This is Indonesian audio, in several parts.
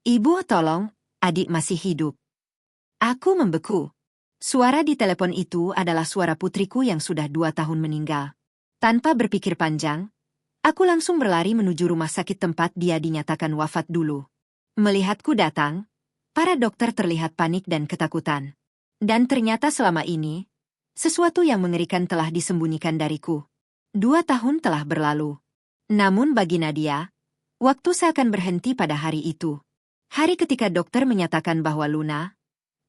Ibu, tolong, adik masih hidup. Aku membeku. Suara di telepon itu adalah suara putriku yang sudah 2 tahun meninggal. Tanpa berpikir panjang, aku langsung berlari menuju rumah sakit tempat dia dinyatakan wafat dulu. Melihatku datang, para dokter terlihat panik dan ketakutan. Dan ternyata selama ini, sesuatu yang mengerikan telah disembunyikan dariku. 2 tahun telah berlalu. Namun bagi Nadia, waktu seakan berhenti pada hari itu. Hari ketika dokter menyatakan bahwa Luna,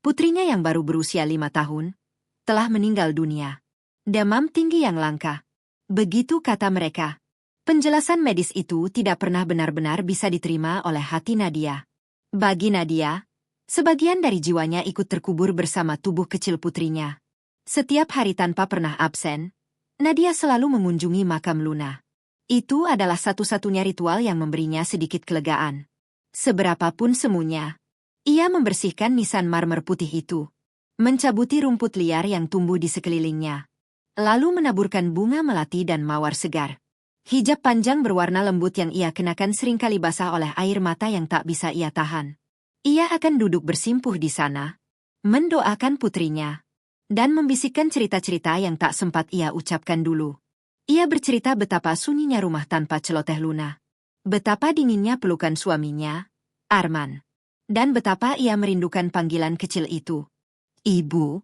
putrinya yang baru berusia 5 tahun, telah meninggal dunia. Demam tinggi yang langka. Begitu kata mereka. Penjelasan medis itu tidak pernah benar-benar bisa diterima oleh hati Nadia. Bagi Nadia, sebagian dari jiwanya ikut terkubur bersama tubuh kecil putrinya. Setiap hari tanpa pernah absen, Nadia selalu mengunjungi makam Luna. Itu adalah satu-satunya ritual yang memberinya sedikit kelegaan. Seberapapun semuanya, ia membersihkan nisan marmer putih itu, mencabuti rumput liar yang tumbuh di sekelilingnya, lalu menaburkan bunga melati dan mawar segar. Hijab panjang berwarna lembut yang ia kenakan seringkali basah oleh air mata yang tak bisa ia tahan. Ia akan duduk bersimpuh di sana, mendoakan putrinya, dan membisikkan cerita-cerita yang tak sempat ia ucapkan dulu. Ia bercerita betapa sunyinya rumah tanpa celoteh Luna, betapa dinginnya pelukan suaminya, Arman, dan betapa ia merindukan panggilan kecil itu. Ibu.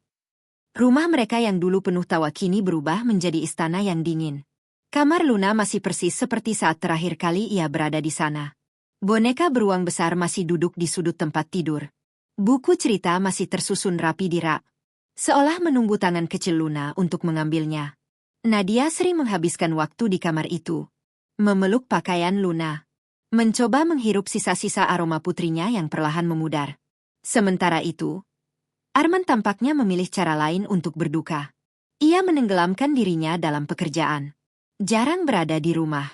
Rumah mereka yang dulu penuh tawa kini berubah menjadi istana yang dingin. Kamar Luna masih persis seperti saat terakhir kali ia berada di sana. Boneka beruang besar masih duduk di sudut tempat tidur. Buku cerita masih tersusun rapi di rak, seolah menunggu tangan kecil Luna untuk mengambilnya. Nadia sering menghabiskan waktu di kamar itu, memeluk pakaian Luna, mencoba menghirup sisa-sisa aroma putrinya yang perlahan memudar. Sementara itu, Arman tampaknya memilih cara lain untuk berduka. Ia menenggelamkan dirinya dalam pekerjaan. Jarang berada di rumah.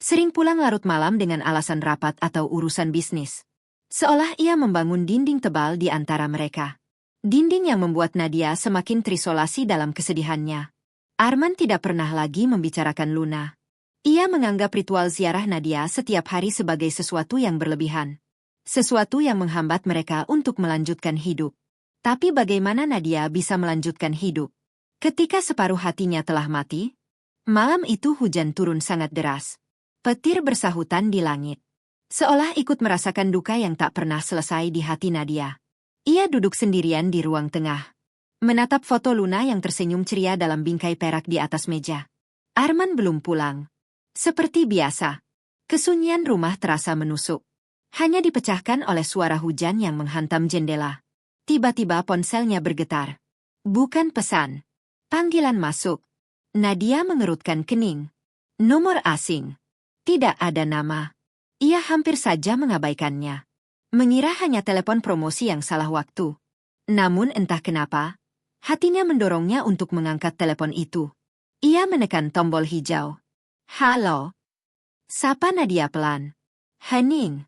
Sering pulang larut malam dengan alasan rapat atau urusan bisnis. Seolah ia membangun dinding tebal di antara mereka. Dinding yang membuat Nadia semakin terisolasi dalam kesedihannya. Arman tidak pernah lagi membicarakan Luna. Ia menganggap ritual ziarah Nadia setiap hari sebagai sesuatu yang berlebihan. Sesuatu yang menghambat mereka untuk melanjutkan hidup. Tapi bagaimana Nadia bisa melanjutkan hidup ketika separuh hatinya telah mati? Malam itu hujan turun sangat deras. Petir bersahutan di langit. Seolah ikut merasakan duka yang tak pernah selesai di hati Nadia. Ia duduk sendirian di ruang tengah, menatap foto Luna yang tersenyum ceria dalam bingkai perak di atas meja. Arman belum pulang. Seperti biasa, kesunyian rumah terasa menusuk. Hanya dipecahkan oleh suara hujan yang menghantam jendela. Tiba-tiba ponselnya bergetar. Bukan pesan. Panggilan masuk. Nadia mengerutkan kening. Nomor asing. Tidak ada nama. Ia hampir saja mengabaikannya. Mengira hanya telepon promosi yang salah waktu. Namun entah kenapa, hatinya mendorongnya untuk mengangkat telepon itu. Ia menekan tombol hijau. Halo. Sapa Nadia pelan. Hening.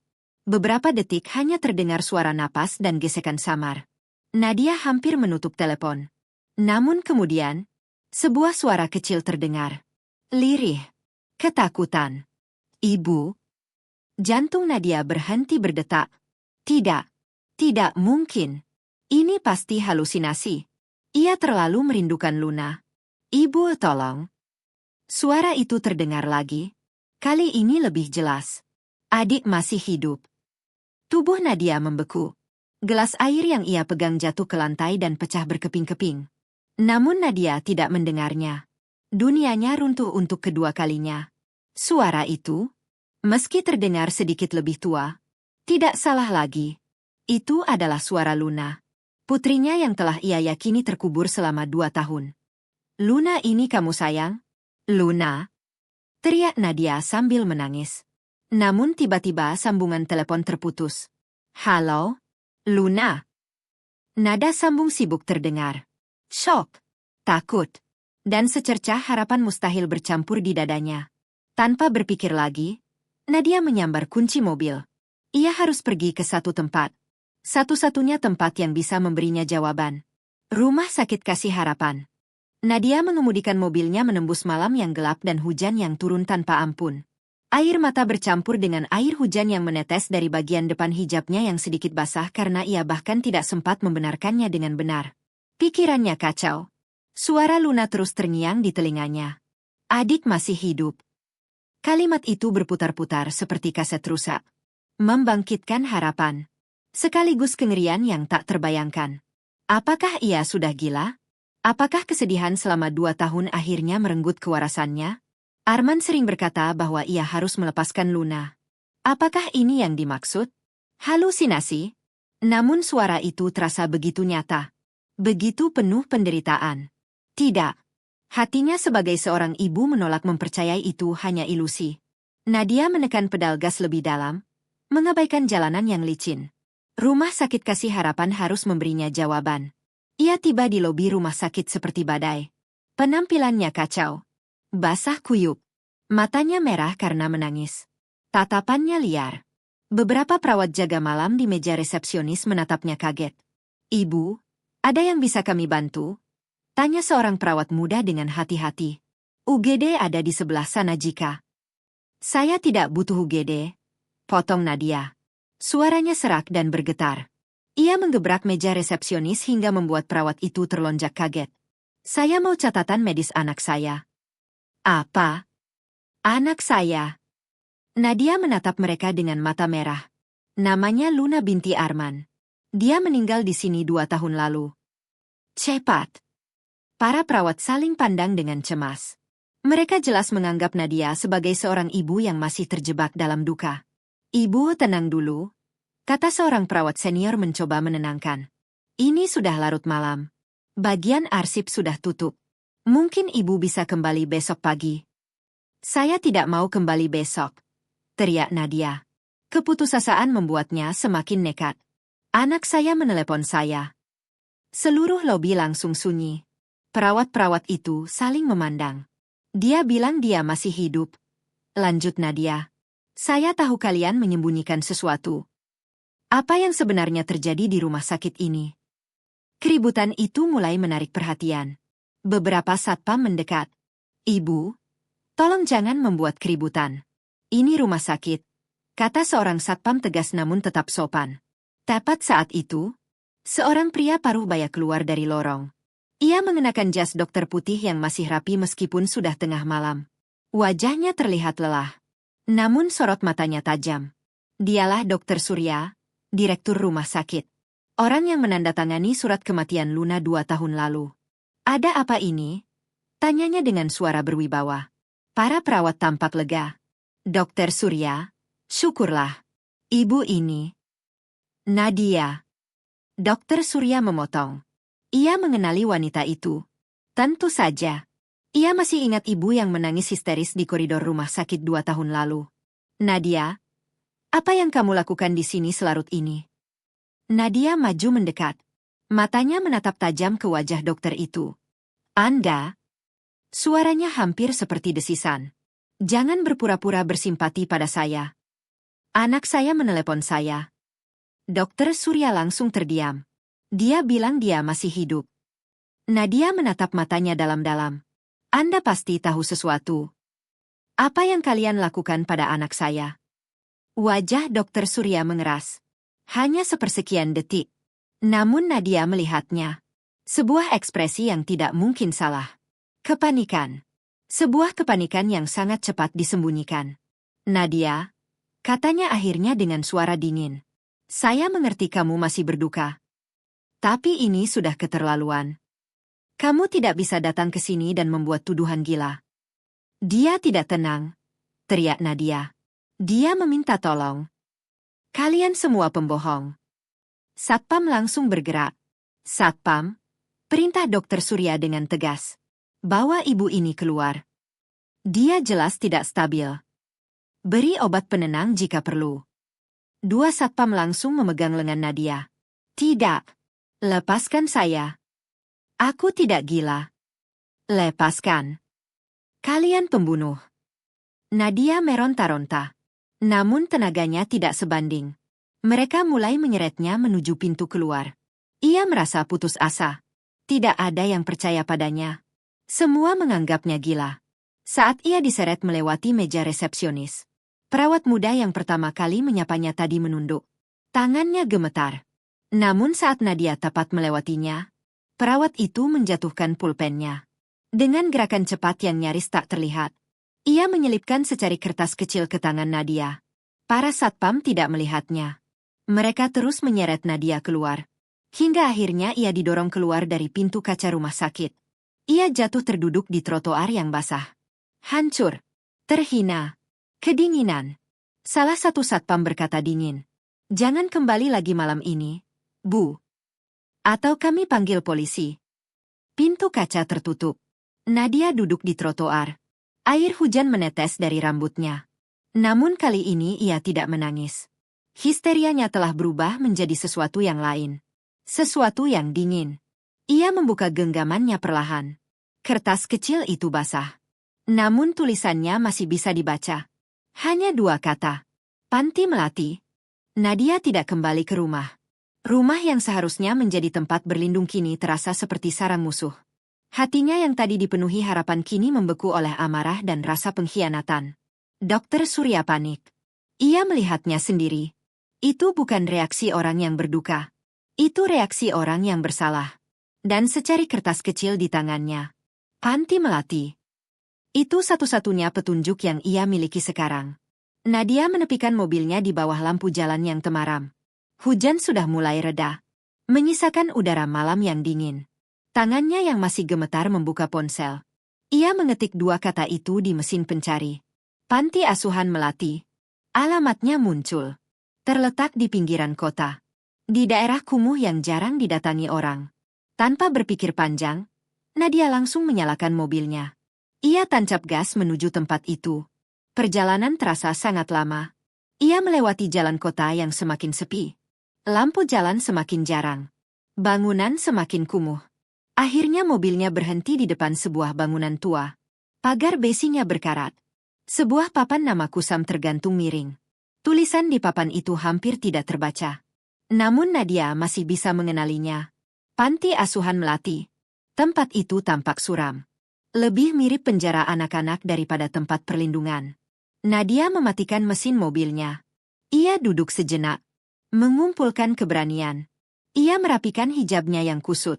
Beberapa detik hanya terdengar suara napas dan gesekan samar. Nadia hampir menutup telepon. Namun kemudian, sebuah suara kecil terdengar. Lirih. Ketakutan. Ibu. Jantung Nadia berhenti berdetak. Tidak. Tidak mungkin. Ini pasti halusinasi. Ia terlalu merindukan Luna. Ibu, tolong. Suara itu terdengar lagi. Kali ini lebih jelas. Adik masih hidup. Tubuh Nadia membeku. Gelas air yang ia pegang jatuh ke lantai dan pecah berkeping-keping. Namun Nadia tidak mendengarnya. Dunianya runtuh untuk kedua kalinya. Suara itu, meski terdengar sedikit lebih tua, tidak salah lagi. Itu adalah suara Luna. Putrinya yang telah ia yakini terkubur selama 2 tahun. Luna, ini kamu sayang? Luna? Teriak Nadia sambil menangis. Namun tiba-tiba sambungan telepon terputus. Halo? Luna? Nada sambung sibuk terdengar. Syok, takut, dan secercah harapan mustahil bercampur di dadanya. Tanpa berpikir lagi, Nadia menyambar kunci mobil. Ia harus pergi ke satu tempat. Satu-satunya tempat yang bisa memberinya jawaban. Rumah Sakit Kasih Harapan. Nadia mengemudikan mobilnya menembus malam yang gelap dan hujan yang turun tanpa ampun. Air mata bercampur dengan air hujan yang menetes dari bagian depan hijabnya yang sedikit basah karena ia bahkan tidak sempat membenarkannya dengan benar. Pikirannya kacau. Suara Luna terus terngiang di telinganya. Adik masih hidup. Kalimat itu berputar-putar seperti kaset rusak. Membangkitkan harapan. Sekaligus kengerian yang tak terbayangkan. Apakah ia sudah gila? Apakah kesedihan selama 2 tahun akhirnya merenggut kewarasannya? Arman sering berkata bahwa ia harus melepaskan Luna. Apakah ini yang dimaksud? Halusinasi? Namun suara itu terasa begitu nyata. Begitu penuh penderitaan. Tidak. Hatinya sebagai seorang ibu menolak mempercayai itu hanya ilusi. Nadia menekan pedal gas lebih dalam, mengabaikan jalanan yang licin. Rumah sakit Kasih Harapan harus memberinya jawaban. Ia tiba di lobi rumah sakit seperti badai. Penampilannya kacau. Basah kuyup. Matanya merah karena menangis. Tatapannya liar. Beberapa perawat jaga malam di meja resepsionis menatapnya kaget. Ibu, ada yang bisa kami bantu? Tanya seorang perawat muda dengan hati-hati. UGD ada di sebelah sana jika. Saya tidak butuh UGD. Potong Nadia. Suaranya serak dan bergetar. Ia menggebrak meja resepsionis hingga membuat perawat itu terlonjak kaget. Saya mau catatan medis anak saya. Apa? Anak saya. Nadia menatap mereka dengan mata merah. Namanya Luna binti Arman. Dia meninggal di sini 2 tahun lalu. Cepat. Para perawat saling pandang dengan cemas. Mereka jelas menganggap Nadia sebagai seorang ibu yang masih terjebak dalam duka. Ibu, tenang dulu, kata seorang perawat senior mencoba menenangkan. Ini sudah larut malam. Bagian arsip sudah tutup. Mungkin ibu bisa kembali besok pagi. Saya tidak mau kembali besok, teriak Nadia. Keputusasaan membuatnya semakin nekat. Anak saya menelepon saya. Seluruh lobi langsung sunyi. Perawat-perawat itu saling memandang. Dia bilang dia masih hidup. Lanjut Nadia. Saya tahu kalian menyembunyikan sesuatu. Apa yang sebenarnya terjadi di rumah sakit ini? Keributan itu mulai menarik perhatian. Beberapa satpam mendekat. Ibu, tolong jangan membuat keributan. Ini rumah sakit, kata seorang satpam tegas namun tetap sopan. Tepat saat itu, seorang pria paruh baya keluar dari lorong. Ia mengenakan jas dokter putih yang masih rapi meskipun sudah tengah malam. Wajahnya terlihat lelah, namun sorot matanya tajam. Dialah Dr. Surya, direktur rumah sakit. Orang yang menandatangani surat kematian Luna 2 tahun lalu. Ada apa ini? Tanyanya dengan suara berwibawa. Para perawat tampak lega. Dokter Surya, syukurlah. Ibu ini. Nadia. Dokter Surya memotong. Ia mengenali wanita itu. Tentu saja. Ia masih ingat ibu yang menangis histeris di koridor rumah sakit 2 tahun lalu. Nadia, apa yang kamu lakukan di sini selarut ini? Nadia maju mendekat. Matanya menatap tajam ke wajah dokter itu. Anda? Suaranya hampir seperti desisan. Jangan berpura-pura bersimpati pada saya. Anak saya menelepon saya. Dokter Surya langsung terdiam. Dia bilang dia masih hidup. Nadia menatap matanya dalam-dalam. Anda pasti tahu sesuatu. Apa yang kalian lakukan pada anak saya? Wajah Dokter Surya mengeras. Hanya sepersekian detik. Namun Nadia melihatnya. Sebuah ekspresi yang tidak mungkin salah. Kepanikan. Sebuah kepanikan yang sangat cepat disembunyikan. Nadia, katanya akhirnya dengan suara dingin. Saya mengerti kamu masih berduka. Tapi ini sudah keterlaluan. Kamu tidak bisa datang ke sini dan membuat tuduhan gila. Dia tidak tenang, teriak Nadia. Dia meminta tolong. Kalian semua pembohong. Satpam langsung bergerak. Satpam, perintah Dokter Surya dengan tegas. Bawa ibu ini keluar. Dia jelas tidak stabil. Beri obat penenang jika perlu. Dua satpam langsung memegang lengan Nadia. Tidak. Lepaskan saya. Aku tidak gila. Lepaskan. Kalian pembunuh. Nadia meronta-ronta. Namun tenaganya tidak sebanding. Mereka mulai menyeretnya menuju pintu keluar. Ia merasa putus asa. Tidak ada yang percaya padanya. Semua menganggapnya gila. Saat ia diseret melewati meja resepsionis, Perawat muda yang pertama kali menyapanya tadi menunduk. Tangannya gemetar. Namun saat Nadia tepat melewatinya, perawat itu menjatuhkan pulpennya. Dengan gerakan cepat yang nyaris tak terlihat, ia menyelipkan secari kertas kecil ke tangan Nadia. Para satpam tidak melihatnya. Mereka terus menyeret Nadia keluar. Hingga akhirnya ia didorong keluar dari pintu kaca rumah sakit. Ia jatuh terduduk di trotoar yang basah. Hancur. Terhina. Kedinginan. Salah satu satpam berkata dingin. Jangan kembali lagi malam ini, Bu. Atau kami panggil polisi. Pintu kaca tertutup. Nadia duduk di trotoar. Air hujan menetes dari rambutnya. Namun kali ini ia tidak menangis. Histerianya telah berubah menjadi sesuatu yang lain. Sesuatu yang dingin. Ia membuka genggamannya perlahan. Kertas kecil itu basah. Namun tulisannya masih bisa dibaca. Hanya 2 kata. Panti Melati. Nadia tidak kembali ke rumah. Rumah yang seharusnya menjadi tempat berlindung kini terasa seperti sarang musuh. Hatinya yang tadi dipenuhi harapan kini membeku oleh amarah dan rasa pengkhianatan. Dokter Surya panik. Ia melihatnya sendiri. Itu bukan reaksi orang yang berduka. Itu reaksi orang yang bersalah. Dan secari kertas kecil di tangannya. Panti Melati. Itu satu-satunya petunjuk yang ia miliki sekarang. Nadia menepikan mobilnya di bawah lampu jalan yang temaram. Hujan sudah mulai reda, menyisakan udara malam yang dingin. Tangannya yang masih gemetar membuka ponsel. Ia mengetik 2 kata itu di mesin pencari. Panti Asuhan Melati. Alamatnya muncul. Terletak di pinggiran kota. Di daerah kumuh yang jarang didatangi orang. Tanpa berpikir panjang, Nadia langsung menyalakan mobilnya. Ia tancap gas menuju tempat itu. Perjalanan terasa sangat lama. Ia melewati jalan kota yang semakin sepi. Lampu jalan semakin jarang. Bangunan semakin kumuh. Akhirnya mobilnya berhenti di depan sebuah bangunan tua. Pagar besinya berkarat. Sebuah papan nama kusam tergantung miring. Tulisan di papan itu hampir tidak terbaca. Namun Nadia masih bisa mengenalinya. Panti Asuhan Melati. Tempat itu tampak suram. Lebih mirip penjara anak-anak daripada tempat perlindungan. Nadia mematikan mesin mobilnya. Ia duduk sejenak, mengumpulkan keberanian. Ia merapikan hijabnya yang kusut,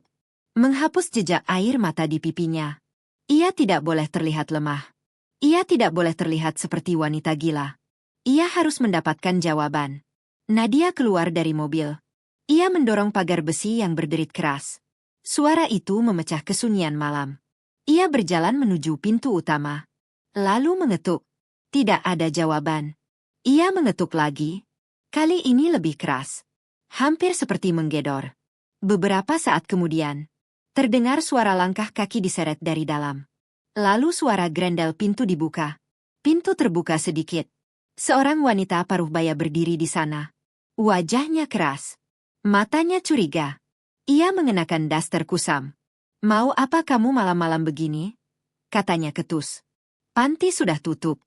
menghapus jejak air mata di pipinya. Ia tidak boleh terlihat lemah. Ia tidak boleh terlihat seperti wanita gila. Ia harus mendapatkan jawaban. Nadia keluar dari mobil. Ia mendorong pagar besi yang berderit keras. Suara itu memecah kesunyian malam. Ia berjalan menuju pintu utama. Lalu mengetuk. Tidak ada jawaban. Ia mengetuk lagi. Kali ini lebih keras. Hampir seperti menggedor. Beberapa saat kemudian, terdengar suara langkah kaki diseret dari dalam. Lalu suara grendel pintu dibuka. Pintu terbuka sedikit. Seorang wanita paruh baya berdiri di sana. Wajahnya keras. Matanya curiga. Ia mengenakan daster kusam. Mau apa kamu malam-malam begini? Katanya ketus. Panti sudah tutup.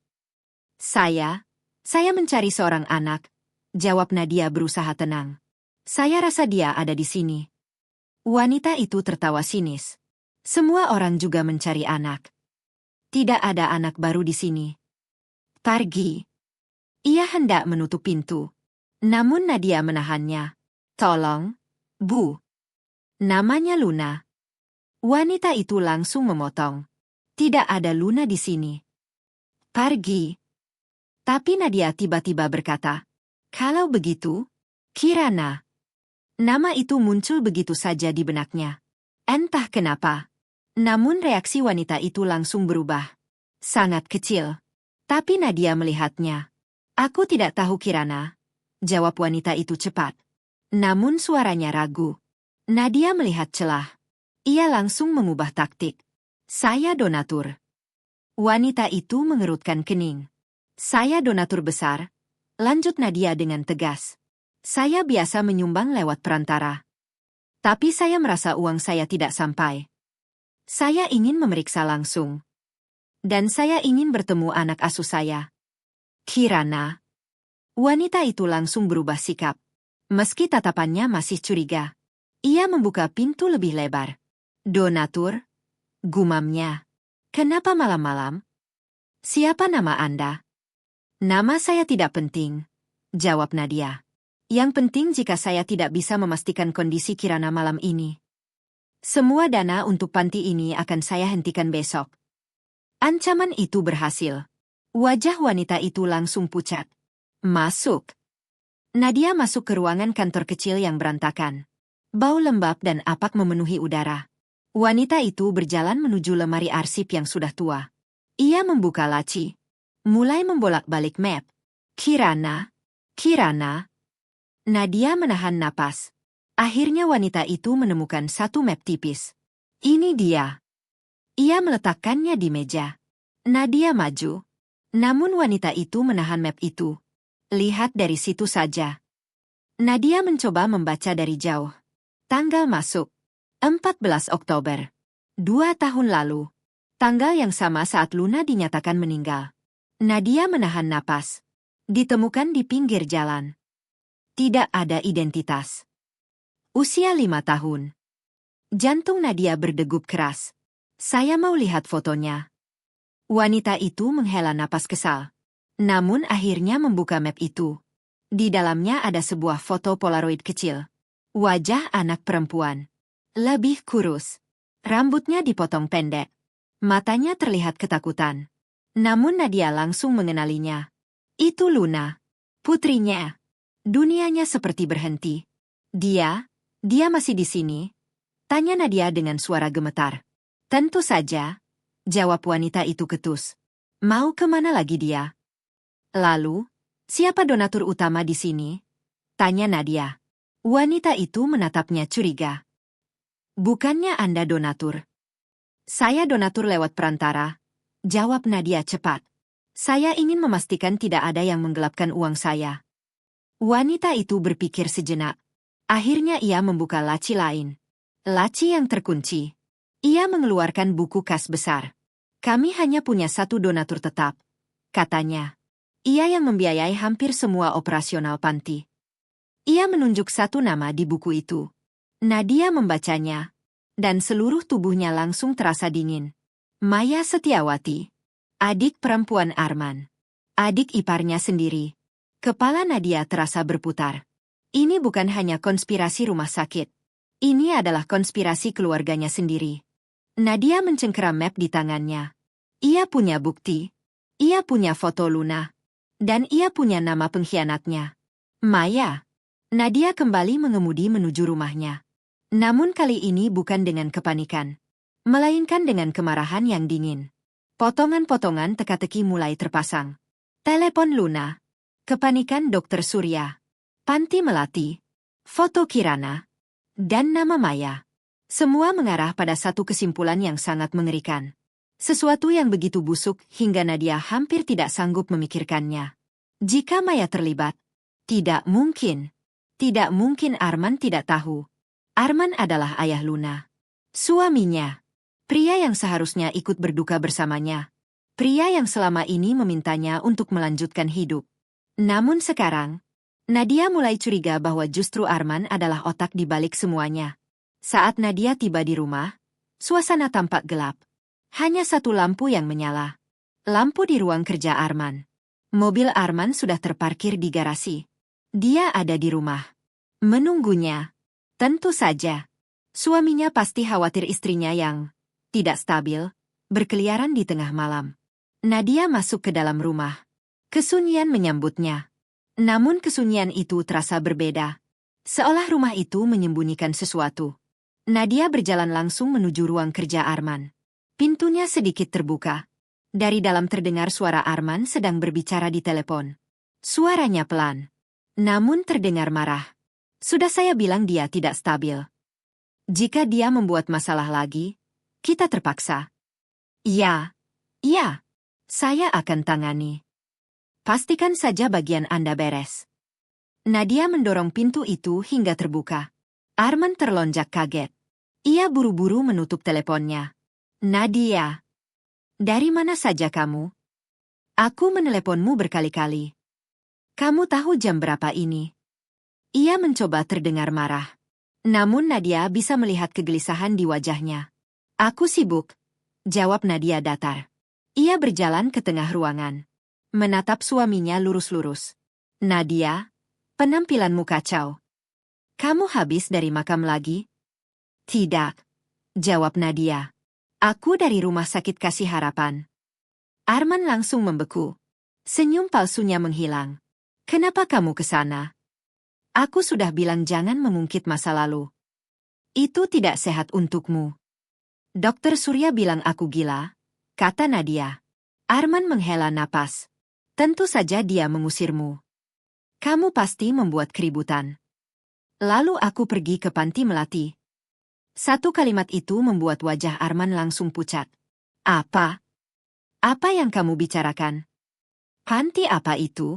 Saya mencari seorang anak, jawab Nadia berusaha tenang. Saya rasa dia ada di sini. Wanita itu tertawa sinis. Semua orang juga mencari anak. Tidak ada anak baru di sini. Pergi. Ia hendak menutup pintu. Namun Nadia menahannya. Tolong, Bu. Namanya Luna. Wanita itu langsung memotong. Tidak ada Luna di sini. Pergi. Tapi Nadia tiba-tiba berkata, kalau begitu, Kirana. Nama itu muncul begitu saja di benaknya. Entah kenapa. Namun reaksi wanita itu langsung berubah. Sangat kecil. Tapi Nadia melihatnya. Aku tidak tahu Kirana. Jawab wanita itu cepat. Namun suaranya ragu. Nadia melihat celah. Ia langsung mengubah taktik. Saya donatur. Wanita itu mengerutkan kening. Saya donatur besar, lanjut Nadia dengan tegas. Saya biasa menyumbang lewat perantara. Tapi saya merasa uang saya tidak sampai. Saya ingin memeriksa langsung. Dan saya ingin bertemu anak asuh saya. Kirana. Wanita itu langsung berubah sikap. Meski tatapannya masih curiga. Ia membuka pintu lebih lebar. Donatur? Gumamnya. Kenapa malam-malam? Siapa nama Anda? Nama saya tidak penting, jawab Nadia. Yang penting jika saya tidak bisa memastikan kondisi Kirana malam ini. Semua dana untuk panti ini akan saya hentikan besok. Ancaman itu berhasil. Wajah wanita itu langsung pucat. Masuk. Nadia masuk ke ruangan kantor kecil yang berantakan. Bau lembab dan apak memenuhi udara. Wanita itu berjalan menuju lemari arsip yang sudah tua. Ia membuka laci. Mulai membolak-balik map. Kirana. Nadia menahan napas. Akhirnya wanita itu menemukan satu map tipis. Ini dia. Ia meletakkannya di meja. Nadia maju. Namun wanita itu menahan map itu. Lihat dari situ saja. Nadia mencoba membaca dari jauh. Tanggal masuk. 14 Oktober. 2 tahun lalu. Tanggal yang sama saat Luna dinyatakan meninggal. Nadia menahan napas. Ditemukan di pinggir jalan. Tidak ada identitas. Usia 5 tahun. Jantung Nadia berdegup keras. Saya mau lihat fotonya. Wanita itu menghela napas kesal. Namun akhirnya membuka map itu. Di dalamnya ada sebuah foto Polaroid kecil. Wajah anak perempuan. Lebih kurus. Rambutnya dipotong pendek. Matanya terlihat ketakutan. Namun Nadia langsung mengenalinya. Itu Luna. Putrinya. Dunianya seperti berhenti. Dia masih di sini? Tanya Nadia dengan suara gemetar. Tentu saja, jawab wanita itu ketus. Mau kemana lagi dia? Lalu, siapa donatur utama di sini? Tanya Nadia. Wanita itu menatapnya curiga. Bukannya Anda donatur? Saya donatur lewat perantara, jawab Nadia cepat. Saya ingin memastikan tidak ada yang menggelapkan uang saya. Wanita itu berpikir sejenak. Akhirnya ia membuka laci lain. Laci yang terkunci. Ia mengeluarkan buku kas besar. Kami hanya punya satu donatur tetap, katanya. Ia yang membiayai hampir semua operasional panti. Ia menunjuk satu nama di buku itu. Nadia membacanya, dan seluruh tubuhnya langsung terasa dingin. Maya Setiawati. Adik perempuan Arman. Adik iparnya sendiri. Kepala Nadia terasa berputar. Ini bukan hanya konspirasi rumah sakit. Ini adalah konspirasi keluarganya sendiri. Nadia mencengkeram map di tangannya. Ia punya bukti. Ia punya foto Luna. Dan ia punya nama pengkhianatnya. Maya. Nadia kembali mengemudi menuju rumahnya. Namun kali ini bukan dengan kepanikan. Melainkan dengan kemarahan yang dingin. Potongan-potongan teka-teki mulai terpasang. Telepon Luna. Kepanikan Dokter Surya. Panti Melati. Foto Kirana. Dan nama Maya. Semua mengarah pada satu kesimpulan yang sangat mengerikan. Sesuatu yang begitu busuk hingga Nadia hampir tidak sanggup memikirkannya. Jika Maya terlibat, tidak mungkin. Tidak mungkin Arman tidak tahu. Arman adalah ayah Luna. Suaminya. Pria yang seharusnya ikut berduka bersamanya. Pria yang selama ini memintanya untuk melanjutkan hidup. Namun sekarang, Nadia mulai curiga bahwa justru Arman adalah otak di balik semuanya. Saat Nadia tiba di rumah, suasana tampak gelap. Hanya satu lampu yang menyala. Lampu di ruang kerja Arman. Mobil Arman sudah terparkir di garasi. Dia ada di rumah. Menunggunya. Tentu saja. Suaminya pasti khawatir istrinya yang tidak stabil, berkeliaran di tengah malam. Nadia masuk ke dalam rumah. Kesunyian menyambutnya. Namun kesunyian itu terasa berbeda. Seolah rumah itu menyembunyikan sesuatu. Nadia berjalan langsung menuju ruang kerja Arman. Pintunya sedikit terbuka. Dari dalam terdengar suara Arman sedang berbicara di telepon. Suaranya pelan. Namun terdengar marah. Sudah saya bilang dia tidak stabil. Jika dia membuat masalah lagi, kita terpaksa. Ya, saya akan tangani. Pastikan saja bagian Anda beres. Nadia mendorong pintu itu hingga terbuka. Arman terlonjak kaget. Ia buru-buru menutup teleponnya. Nadia, dari mana saja kamu? Aku meneleponmu berkali-kali. Kamu tahu jam berapa ini? Ia mencoba terdengar marah. Namun Nadia bisa melihat kegelisahan di wajahnya. Aku sibuk, jawab Nadia datar. Ia berjalan ke tengah ruangan. menatap suaminya lurus-lurus. Nadia, penampilanmu kacau. Kamu habis dari makam lagi? Tidak, jawab Nadia. Aku dari rumah sakit Kasih Harapan. Arman langsung membeku. Senyum palsunya menghilang. Kenapa kamu ke sana? Aku sudah bilang jangan mengungkit masa lalu. Itu tidak sehat untukmu. Dokter Surya bilang aku gila, kata Nadia. Arman menghela napas. Tentu saja dia mengusirmu. Kamu pasti membuat keributan. Lalu aku pergi ke panti melati. Satu kalimat itu membuat wajah Arman langsung pucat. Apa? Apa yang kamu bicarakan? Panti apa itu?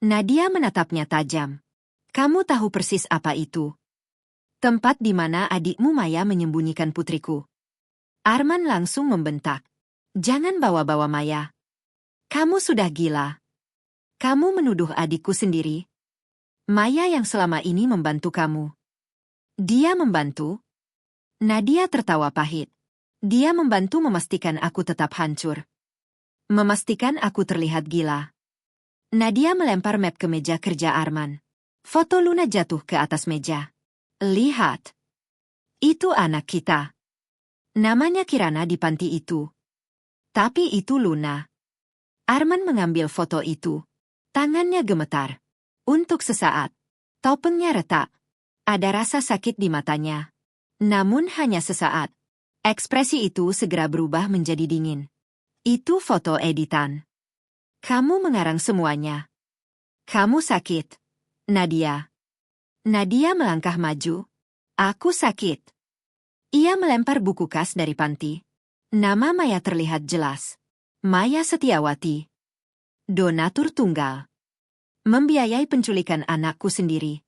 Nadia menatapnya tajam. Kamu tahu persis apa itu? Tempat di mana adikmu Maya menyembunyikan putriku. Arman langsung membentak. Jangan bawa-bawa Maya. Kamu sudah gila. Kamu menuduh adikku sendiri. Maya yang selama ini membantu kamu. Dia membantu? Nadia tertawa pahit. Dia membantu memastikan aku tetap hancur. Memastikan aku terlihat gila. Nadia melempar map ke meja kerja Arman. Foto Luna jatuh ke atas meja. Lihat. Itu anak kita. Namanya Kirana di panti itu. Tapi itu Luna. Arman mengambil foto itu. Tangannya gemetar. Untuk sesaat. Topengnya retak. Ada rasa sakit di matanya. Namun hanya sesaat. Ekspresi itu segera berubah menjadi dingin. Itu foto editan. Kamu mengarang semuanya. Kamu sakit. Nadia. Nadia melangkah maju. Aku sakit. Ia melempar buku kas dari panti. Nama Maya terlihat jelas. Maya Setiawati. Donatur tunggal. Membiayai penculikan anakku sendiri.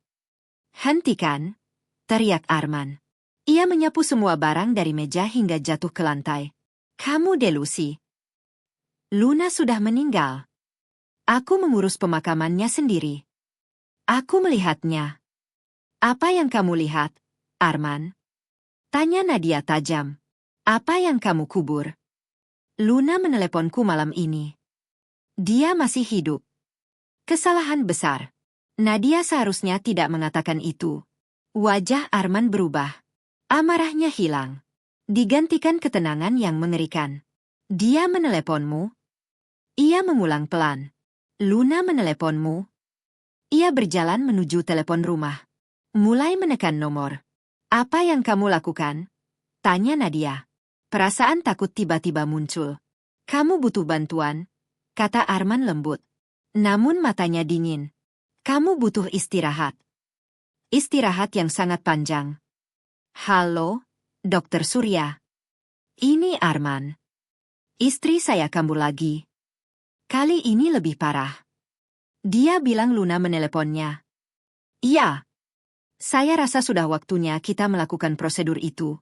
Hentikan, teriak Arman. Ia menyapu semua barang dari meja hingga jatuh ke lantai. Kamu delusi. Luna sudah meninggal. Aku mengurus pemakamannya sendiri. Aku melihatnya. Apa yang kamu lihat, Arman? Tanya Nadia tajam. Apa yang kamu kubur? Luna meneleponku malam ini. Dia masih hidup. Kesalahan besar. Nadia seharusnya tidak mengatakan itu. Wajah Arman berubah. Amarahnya hilang. Digantikan ketenangan yang mengerikan. Dia meneleponmu? Ia mengulang pelan. Luna meneleponmu? Ia berjalan menuju telepon rumah. Mulai menekan nomor. Apa yang kamu lakukan? Tanya Nadia. Perasaan takut tiba-tiba muncul. Kamu butuh bantuan, kata Arman lembut. Namun matanya dingin. Kamu butuh istirahat. Istirahat yang sangat panjang. Halo, Dokter Surya. Ini Arman. Istri saya kambuh lagi. Kali ini lebih parah. Dia bilang Luna meneleponnya. Iya. Saya rasa sudah waktunya kita melakukan prosedur itu.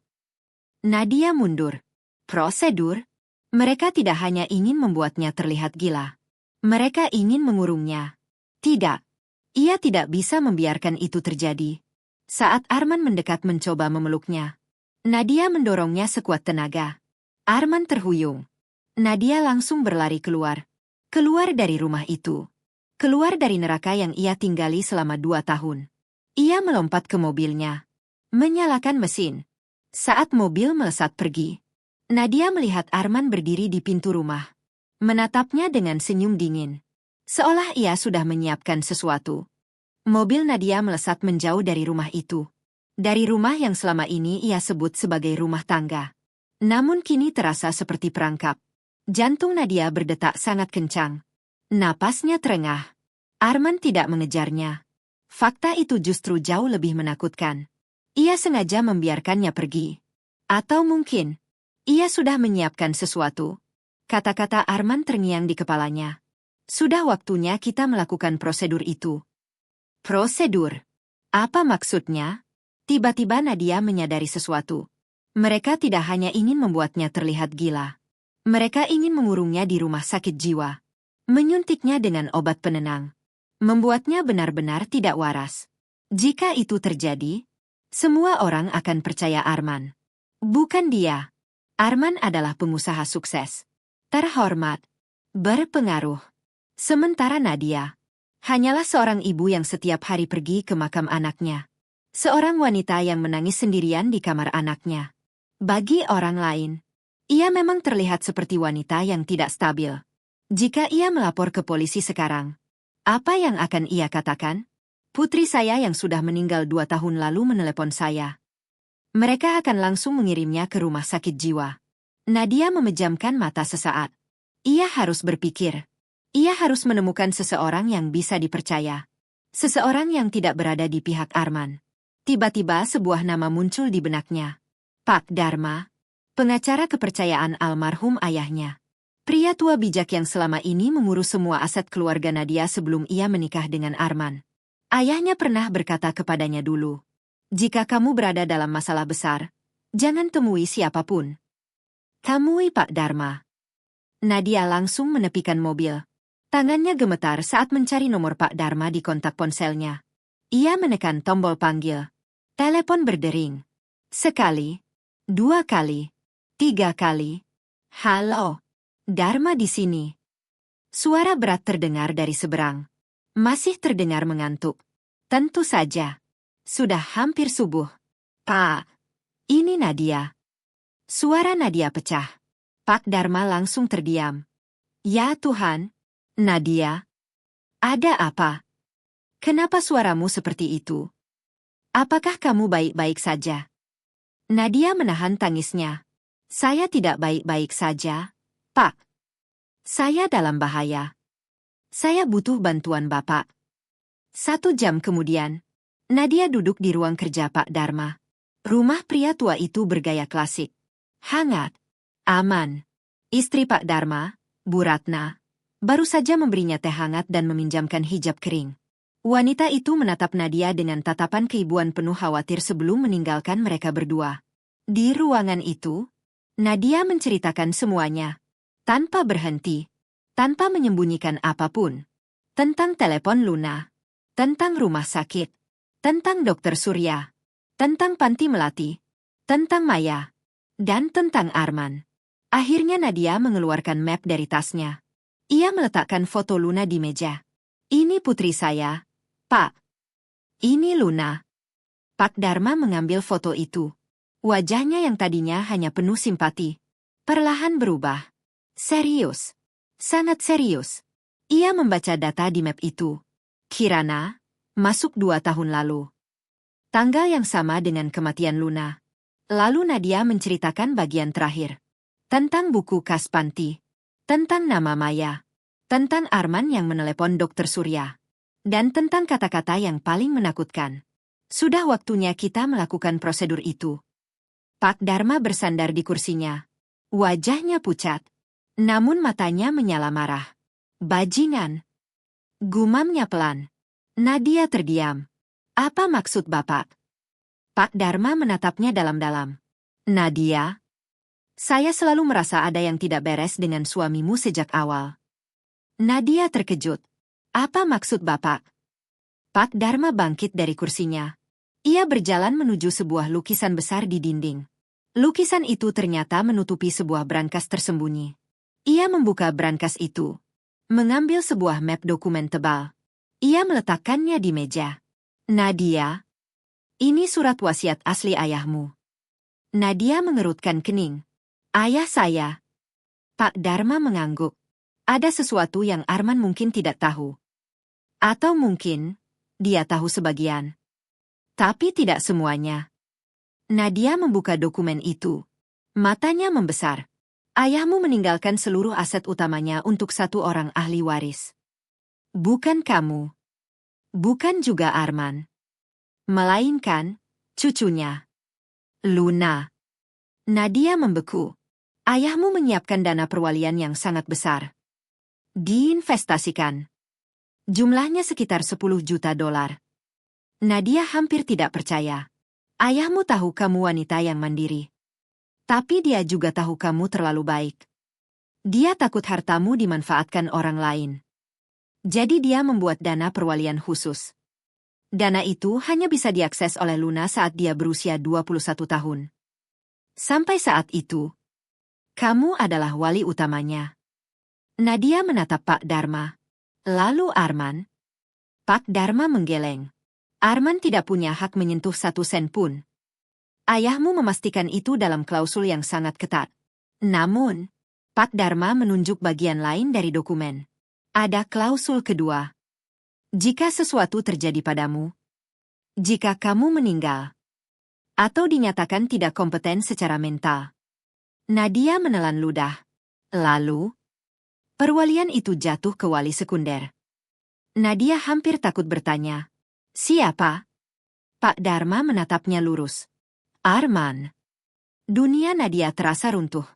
Nadia mundur. Prosedur? Mereka tidak hanya ingin membuatnya terlihat gila. Mereka ingin mengurungnya. Tidak. Ia tidak bisa membiarkan itu terjadi. Saat Arman mendekat mencoba memeluknya, Nadia mendorongnya sekuat tenaga. Arman terhuyung. Nadia langsung berlari keluar. Keluar dari rumah itu. Keluar dari neraka yang ia tinggali selama 2 tahun. Ia melompat ke mobilnya. Menyalakan mesin. Saat mobil melesat pergi, Nadia melihat Arman berdiri di pintu rumah. Menatapnya dengan senyum dingin. Seolah ia sudah menyiapkan sesuatu. Mobil Nadia melesat menjauh dari rumah itu. Dari rumah yang selama ini ia sebut sebagai rumah tangga. Namun kini terasa seperti perangkap. Jantung Nadia berdetak sangat kencang. Napasnya terengah. Arman tidak mengejarnya. Fakta itu justru jauh lebih menakutkan. Ia sengaja membiarkannya pergi. Atau mungkin, ia sudah menyiapkan sesuatu. Kata-kata Arman terngiang di kepalanya. Sudah waktunya kita melakukan prosedur itu. Prosedur? Apa maksudnya? Tiba-tiba Nadia menyadari sesuatu. Mereka tidak hanya ingin membuatnya terlihat gila. Mereka ingin mengurungnya di rumah sakit jiwa. Menyuntiknya dengan obat penenang. Membuatnya benar-benar tidak waras. Jika itu terjadi, semua orang akan percaya Arman. Bukan dia. Arman adalah pengusaha sukses. Terhormat. Berpengaruh. Sementara Nadia hanyalah seorang ibu yang setiap hari pergi ke makam anaknya. Seorang wanita yang menangis sendirian di kamar anaknya. Bagi orang lain, ia memang terlihat seperti wanita yang tidak stabil. Jika ia melapor ke polisi sekarang, apa yang akan ia katakan? Putri saya yang sudah meninggal 2 tahun lalu menelepon saya. Mereka akan langsung mengirimnya ke rumah sakit jiwa. Nadia memejamkan mata sesaat. Ia harus berpikir. Ia harus menemukan seseorang yang bisa dipercaya. Seseorang yang tidak berada di pihak Arman. Tiba-tiba sebuah nama muncul di benaknya. Pak Dharma, pengacara kepercayaan almarhum ayahnya. Pria tua bijak yang selama ini mengurus semua aset keluarga Nadia sebelum ia menikah dengan Arman. Ayahnya pernah berkata kepadanya dulu, "Jika kamu berada dalam masalah besar, jangan temui siapapun. Temui Pak Dharma." Nadia langsung menepikan mobil. Tangannya gemetar saat mencari nomor Pak Dharma di kontak ponselnya. Ia menekan tombol panggil. Telepon berdering. Sekali, 2 kali, 3 kali. "Halo, Dharma di sini." Suara berat terdengar dari seberang. Masih terdengar mengantuk. Tentu saja. Sudah hampir subuh. "Pak, ini Nadia." Suara Nadia pecah. Pak Dharma langsung terdiam. "Ya Tuhan, Nadia. Ada apa? Kenapa suaramu seperti itu? Apakah kamu baik-baik saja?" Nadia menahan tangisnya. "Saya tidak baik-baik saja, Pak. Saya dalam bahaya. Saya butuh bantuan Bapak." 1 jam kemudian, Nadia duduk di ruang kerja Pak Dharma. Rumah pria tua itu bergaya klasik. Hangat, aman. Istri Pak Dharma, Bu Ratna, baru saja memberinya teh hangat dan meminjamkan hijab kering. Wanita itu menatap Nadia dengan tatapan keibuan penuh khawatir sebelum meninggalkan mereka berdua. Di ruangan itu, Nadia menceritakan semuanya. Tanpa berhenti, tanpa menyembunyikan apapun. Tentang telepon Luna, tentang rumah sakit, tentang Dokter Surya, tentang Panti Melati, tentang Maya, dan tentang Arman. Akhirnya Nadia mengeluarkan map dari tasnya. Ia meletakkan foto Luna di meja. "Ini putri saya, Pak. Ini Luna." Pak Dharma mengambil foto itu. Wajahnya yang tadinya hanya penuh simpati, perlahan berubah. Serius. Sangat serius. Ia membaca data di map itu. Kirana, masuk 2 tahun lalu. Tanggal yang sama dengan kematian Luna. Lalu Nadia menceritakan bagian terakhir. Tentang buku kas panti. Tentang nama Maya. Tentang Arman yang menelepon Dokter Surya. Dan tentang kata-kata yang paling menakutkan. Sudah waktunya kita melakukan prosedur itu. Pak Dharma bersandar di kursinya. Wajahnya pucat. Namun matanya menyala marah. "Bajingan." Gumamnya pelan. Nadia terdiam. "Apa maksud Bapak?" Pak Dharma menatapnya dalam-dalam. "Nadia, saya selalu merasa ada yang tidak beres dengan suamimu sejak awal." Nadia terkejut. "Apa maksud Bapak?" Pak Dharma bangkit dari kursinya. Ia berjalan menuju sebuah lukisan besar di dinding. Lukisan itu ternyata menutupi sebuah brankas tersembunyi. Ia membuka brankas itu. Mengambil sebuah map dokumen tebal. Ia meletakkannya di meja. "Nadia, ini surat wasiat asli ayahmu." Nadia mengerutkan kening. "Ayah saya." Pak Dharma mengangguk. Ada sesuatu yang Arman mungkin tidak tahu. Atau mungkin, dia tahu sebagian. Tapi tidak semuanya. Nadia membuka dokumen itu. Matanya membesar. "Ayahmu meninggalkan seluruh aset utamanya untuk 1 orang ahli waris. Bukan kamu. Bukan juga Arman. Melainkan, cucunya. Luna." Nadia membeku. "Ayahmu menyiapkan dana perwalian yang sangat besar. Diinvestasikan. Jumlahnya sekitar 10 juta dolar. Nadia hampir tidak percaya. "Ayahmu tahu kamu wanita yang mandiri. Tapi dia juga tahu kamu terlalu baik. Dia takut hartamu dimanfaatkan orang lain. Jadi dia membuat dana perwalian khusus. Dana itu hanya bisa diakses oleh Luna saat dia berusia 21 tahun. Sampai saat itu, kamu adalah wali utamanya." Nadia menatap Pak Dharma. Lalu Arman? Pak Dharma menggeleng. Arman tidak punya hak menyentuh 1 sen pun. Ayahmu memastikan itu dalam klausul yang sangat ketat. Namun, Pak Dharma menunjuk bagian lain dari dokumen. Ada klausul kedua. Jika sesuatu terjadi padamu, jika kamu meninggal, atau dinyatakan tidak kompeten secara mental. Nadia menelan ludah. Lalu, perwalian itu jatuh ke wali sekunder. Nadia hampir takut bertanya, "Siapa?" Pak Dharma menatapnya lurus. "Arman." Dunia Nadia terasa runtuh.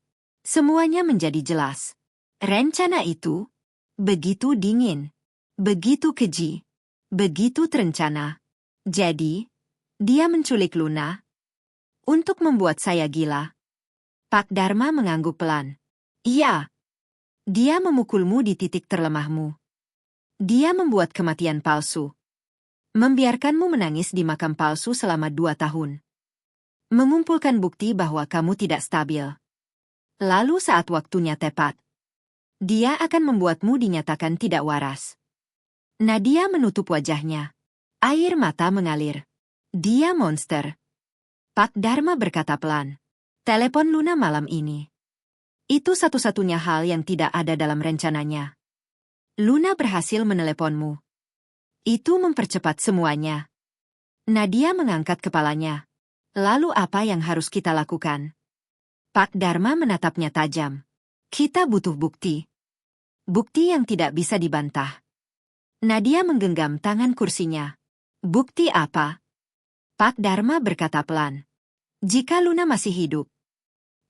Semuanya menjadi jelas. Rencana itu begitu dingin, begitu keji, begitu terencana. Jadi, dia menculik Luna untuk membuat saya gila. Pak Dharma mengangguk pelan. Iya. Dia memukulmu di titik terlemahmu. Dia membuat kematian palsu. Membiarkanmu menangis di makam palsu selama 2 tahun. Mengumpulkan bukti bahwa kamu tidak stabil. Lalu saat waktunya tepat, dia akan membuatmu dinyatakan tidak waras. Nadia menutup wajahnya. Air mata mengalir. Dia monster. Pak Dharma berkata pelan. Telepon Luna malam ini. Itu satu-satunya hal yang tidak ada dalam rencananya. Luna berhasil meneleponmu. Itu mempercepat semuanya. Nadia mengangkat kepalanya. Lalu apa yang harus kita lakukan? Pak Dharma menatapnya tajam. Kita butuh bukti. Bukti yang tidak bisa dibantah. Nadia menggenggam tangan kursinya. Bukti apa? Pak Dharma berkata pelan. Jika Luna masih hidup,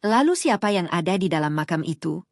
lalu siapa yang ada di dalam makam itu?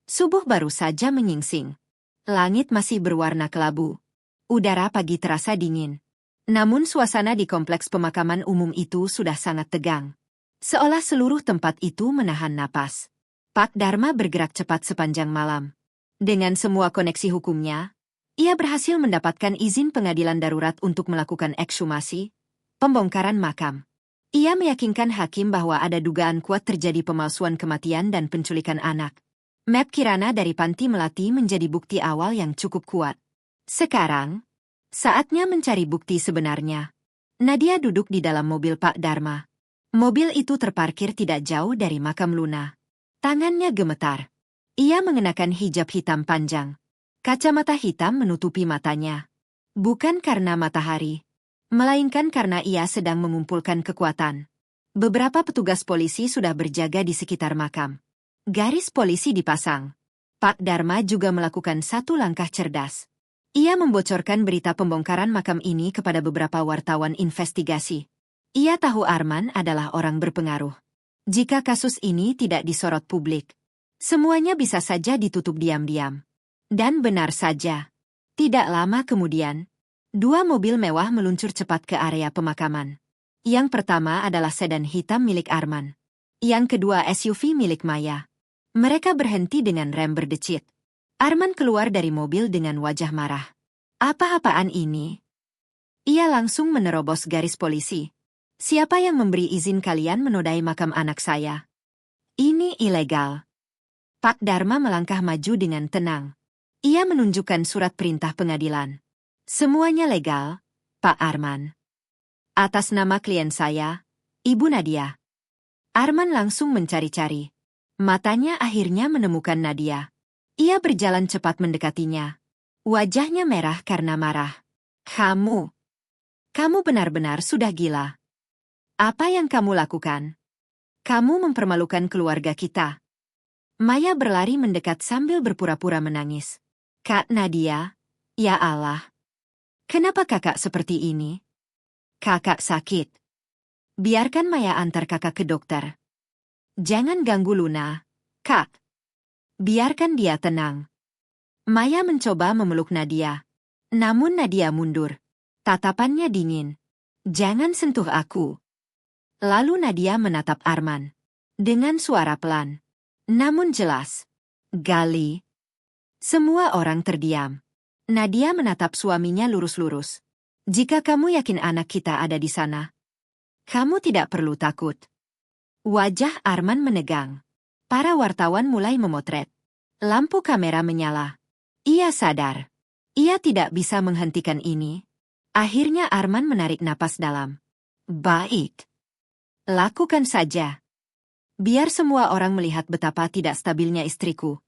Subuh baru saja menyingsing. Langit masih berwarna kelabu. Udara pagi terasa dingin. Namun suasana di kompleks pemakaman umum itu sudah sangat tegang. Seolah seluruh tempat itu menahan napas. Pak Dharma bergerak cepat sepanjang malam. Dengan semua koneksi hukumnya, ia berhasil mendapatkan izin pengadilan darurat untuk melakukan ekshumasi, pembongkaran makam. Ia meyakinkan hakim bahwa ada dugaan kuat terjadi pemalsuan kematian dan penculikan anak. Map Kirana dari Panti Melati menjadi bukti awal yang cukup kuat. Sekarang, saatnya mencari bukti sebenarnya. Nadia duduk di dalam mobil Pak Dharma. Mobil itu terparkir tidak jauh dari makam Luna. Tangannya gemetar. Ia mengenakan hijab hitam panjang. Kacamata hitam menutupi matanya. Bukan karena matahari, melainkan karena ia sedang mengumpulkan kekuatan. Beberapa petugas polisi sudah berjaga di sekitar makam. Garis polisi dipasang. Pak Dharma juga melakukan satu langkah cerdas. Ia membocorkan berita pembongkaran makam ini kepada beberapa wartawan investigasi. Ia tahu Arman adalah orang berpengaruh. Jika kasus ini tidak disorot publik, semuanya bisa saja ditutup diam-diam. Dan benar saja. Tidak lama kemudian, 2 mobil mewah meluncur cepat ke area pemakaman. Yang pertama adalah sedan hitam milik Arman. Yang kedua SUV milik Maya. Mereka berhenti dengan rem berdecit. Arman keluar dari mobil dengan wajah marah. Apa-apaan ini? Ia langsung menerobos garis polisi. Siapa yang memberi izin kalian menodai makam anak saya? Ini ilegal. Pak Dharma melangkah maju dengan tenang. Ia menunjukkan surat perintah pengadilan. Semuanya legal, Pak Arman. Atas nama klien saya, Ibu Nadia. Arman langsung mencari-cari. Matanya akhirnya menemukan Nadia. Ia berjalan cepat mendekatinya. Wajahnya merah karena marah. Kamu benar-benar sudah gila. Apa yang kamu lakukan? Kamu mempermalukan keluarga kita. Maya berlari mendekat sambil berpura-pura menangis. Kak Nadia, ya Allah. Kenapa kakak seperti ini? Kakak sakit. Biarkan Maya antar kakak ke dokter. Jangan ganggu Luna, Kak. Biarkan dia tenang. Maya mencoba memeluk Nadia. Namun Nadia mundur. Tatapannya dingin. Jangan sentuh aku. Lalu Nadia menatap Arman. Dengan suara pelan. Namun jelas. Gali. Semua orang terdiam. Nadia menatap suaminya lurus-lurus. Jika kamu yakin anak kita ada di sana, kamu tidak perlu takut. Wajah Arman menegang. Para wartawan mulai memotret. Lampu kamera menyala. Ia sadar. Ia tidak bisa menghentikan ini. Akhirnya Arman menarik napas dalam. Baik. Lakukan saja. Biar semua orang melihat betapa tidak stabilnya istriku.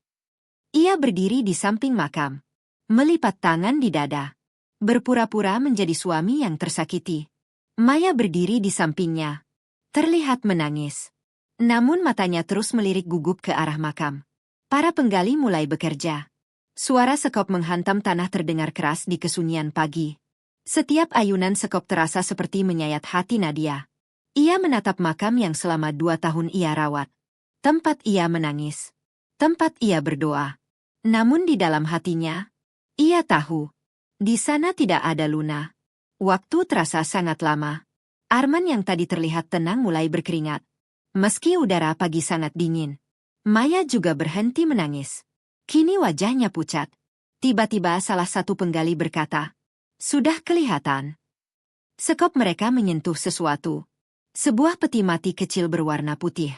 Ia berdiri di samping makam. Melipat tangan di dada. Berpura-pura menjadi suami yang tersakiti. Maya berdiri di sampingnya. Terlihat menangis. Namun matanya terus melirik gugup ke arah makam. Para penggali mulai bekerja. Suara sekop menghantam tanah terdengar keras di kesunyian pagi. Setiap ayunan sekop terasa seperti menyayat hati Nadia. Ia menatap makam yang selama 2 tahun ia rawat. Tempat ia menangis. Tempat ia berdoa. Namun di dalam hatinya, ia tahu. Di sana tidak ada Luna. Waktu terasa sangat lama. Arman yang tadi terlihat tenang mulai berkeringat. Meski udara pagi sangat dingin. Maya juga berhenti menangis. Kini wajahnya pucat. Tiba-tiba salah satu penggali berkata, "Sudah kelihatan." Sekop mereka menyentuh sesuatu. Sebuah peti mati kecil berwarna putih.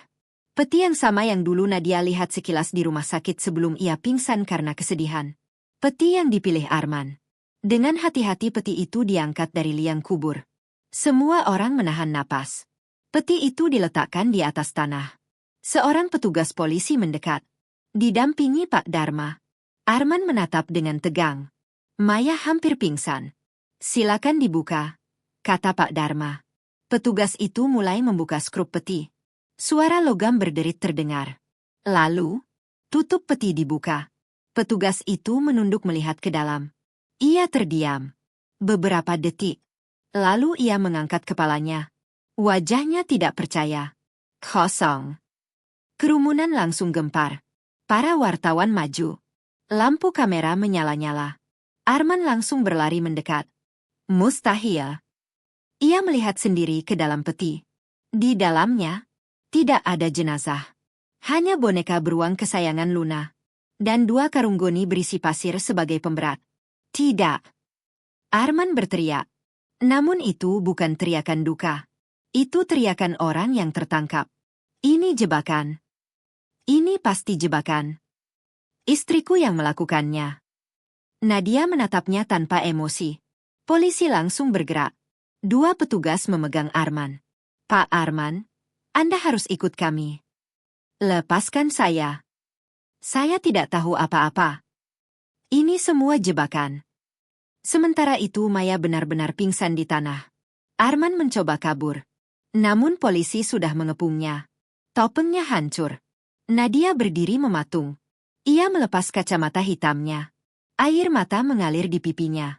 Peti yang sama yang dulu Nadia lihat sekilas di rumah sakit sebelum ia pingsan karena kesedihan. Peti yang dipilih Arman. Dengan hati-hati peti itu diangkat dari liang kubur. Semua orang menahan napas. Peti itu diletakkan di atas tanah. Seorang petugas polisi mendekat. Didampingi Pak Dharma. Arman menatap dengan tegang. Maya hampir pingsan. "Silakan dibuka," kata Pak Dharma. Petugas itu mulai membuka skrup peti. Suara logam berderit terdengar. Lalu, tutup peti dibuka. Petugas itu menunduk melihat ke dalam. Ia terdiam. Beberapa detik. Lalu ia mengangkat kepalanya. Wajahnya tidak percaya. Kosong. Kerumunan langsung gempar. Para wartawan maju. Lampu kamera menyala-nyala. Arman langsung berlari mendekat. Mustahil. Ia melihat sendiri ke dalam peti. Di dalamnya, tidak ada jenazah. Hanya boneka beruang kesayangan Luna. Dan 2 karung goni berisi pasir sebagai pemberat. Tidak. Arman berteriak. Namun itu bukan teriakan duka. Itu teriakan orang yang tertangkap. Ini jebakan. Ini pasti jebakan. Istriku yang melakukannya. Nadia menatapnya tanpa emosi. Polisi langsung bergerak. 2 petugas memegang Arman. "Pak Arman, Anda harus ikut kami." "Lepaskan saya. Saya tidak tahu apa-apa. Ini semua jebakan." Sementara itu Maya benar-benar pingsan di tanah. Arman mencoba kabur. Namun polisi sudah mengepungnya. Topengnya hancur. Nadia berdiri mematung. Ia melepas kacamata hitamnya. Air mata mengalir di pipinya.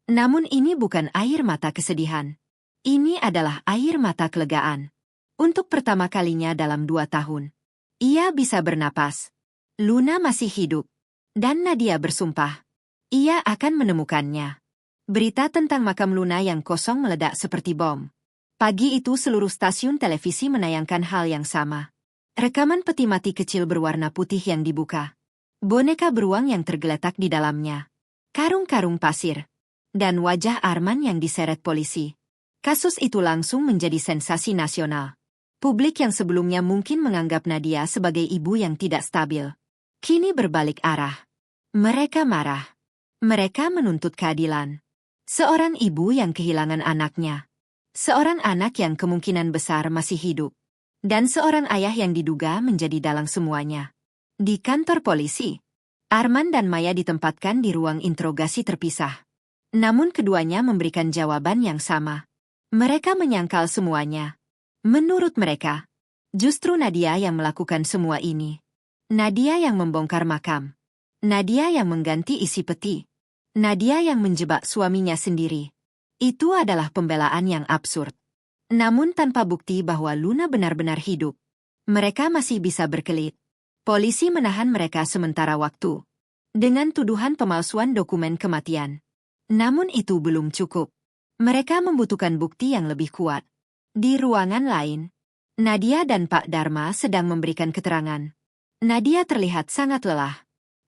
Namun ini bukan air mata kesedihan. Ini adalah air mata kelegaan. Untuk pertama kalinya dalam 2 tahun. Ia bisa bernapas. Luna masih hidup. Dan Nadia bersumpah. Ia akan menemukannya. Berita tentang makam Luna yang kosong meledak seperti bom. Pagi itu seluruh stasiun televisi menayangkan hal yang sama. Rekaman peti mati kecil berwarna putih yang dibuka. Boneka beruang yang tergeletak di dalamnya. Karung-karung pasir. Dan wajah Arman yang diseret polisi. Kasus itu langsung menjadi sensasi nasional. Publik yang sebelumnya mungkin menganggap Nadia sebagai ibu yang tidak stabil. Kini berbalik arah. Mereka marah. Mereka menuntut keadilan. Seorang ibu yang kehilangan anaknya. Seorang anak yang kemungkinan besar masih hidup. Dan seorang ayah yang diduga menjadi dalang semuanya. Di kantor polisi, Arman dan Maya ditempatkan di ruang interogasi terpisah. Namun keduanya memberikan jawaban yang sama. Mereka menyangkal semuanya. Menurut mereka, justru Nadia yang melakukan semua ini. Nadia yang membongkar makam. Nadia yang mengganti isi peti. Nadia yang menjebak suaminya sendiri. Itu adalah pembelaan yang absurd. Namun tanpa bukti bahwa Luna benar-benar hidup. Mereka masih bisa berkelit. Polisi menahan mereka sementara waktu. Dengan tuduhan pemalsuan dokumen kematian. Namun itu belum cukup. Mereka membutuhkan bukti yang lebih kuat. Di ruangan lain, Nadia dan Pak Dharma sedang memberikan keterangan. Nadia terlihat sangat lelah.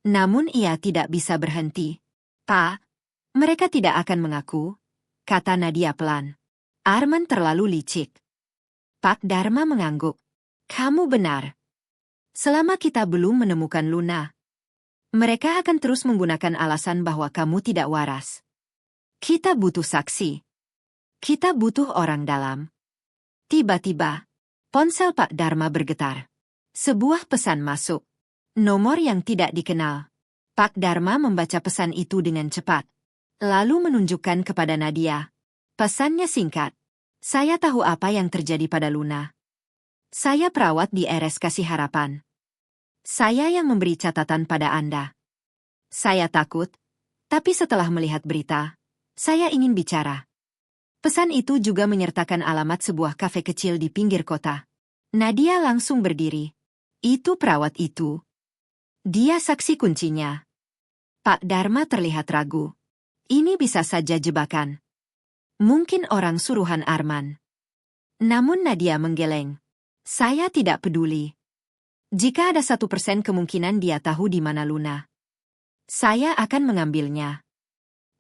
Namun ia tidak bisa berhenti. "Pak, mereka tidak akan mengaku," kata Nadia pelan. Arman terlalu licik. Pak Dharma mengangguk. "Kamu benar. Selama kita belum menemukan Luna, Mereka akan terus menggunakan alasan bahwa kamu tidak waras. Kita butuh saksi. Kita butuh orang dalam. Tiba-tiba, ponsel Pak Dharma bergetar. Sebuah pesan masuk. Nomor yang tidak dikenal. Pak Dharma membaca pesan itu dengan cepat. Lalu menunjukkan kepada Nadia. Pesannya singkat. Saya tahu apa yang terjadi pada Luna. Saya perawat di RS Kasih Harapan. Saya yang memberi catatan pada Anda. Saya takut, tapi setelah melihat berita, saya ingin bicara. Pesan itu juga menyertakan alamat sebuah kafe kecil di pinggir kota. Nadia langsung berdiri. Itu perawat itu. Dia saksi kuncinya. Pak Dharma terlihat ragu. Ini bisa saja jebakan. Mungkin orang suruhan Arman. Namun Nadia menggeleng. Saya tidak peduli. Jika ada 1% kemungkinan dia tahu di mana Luna, saya akan mengambilnya.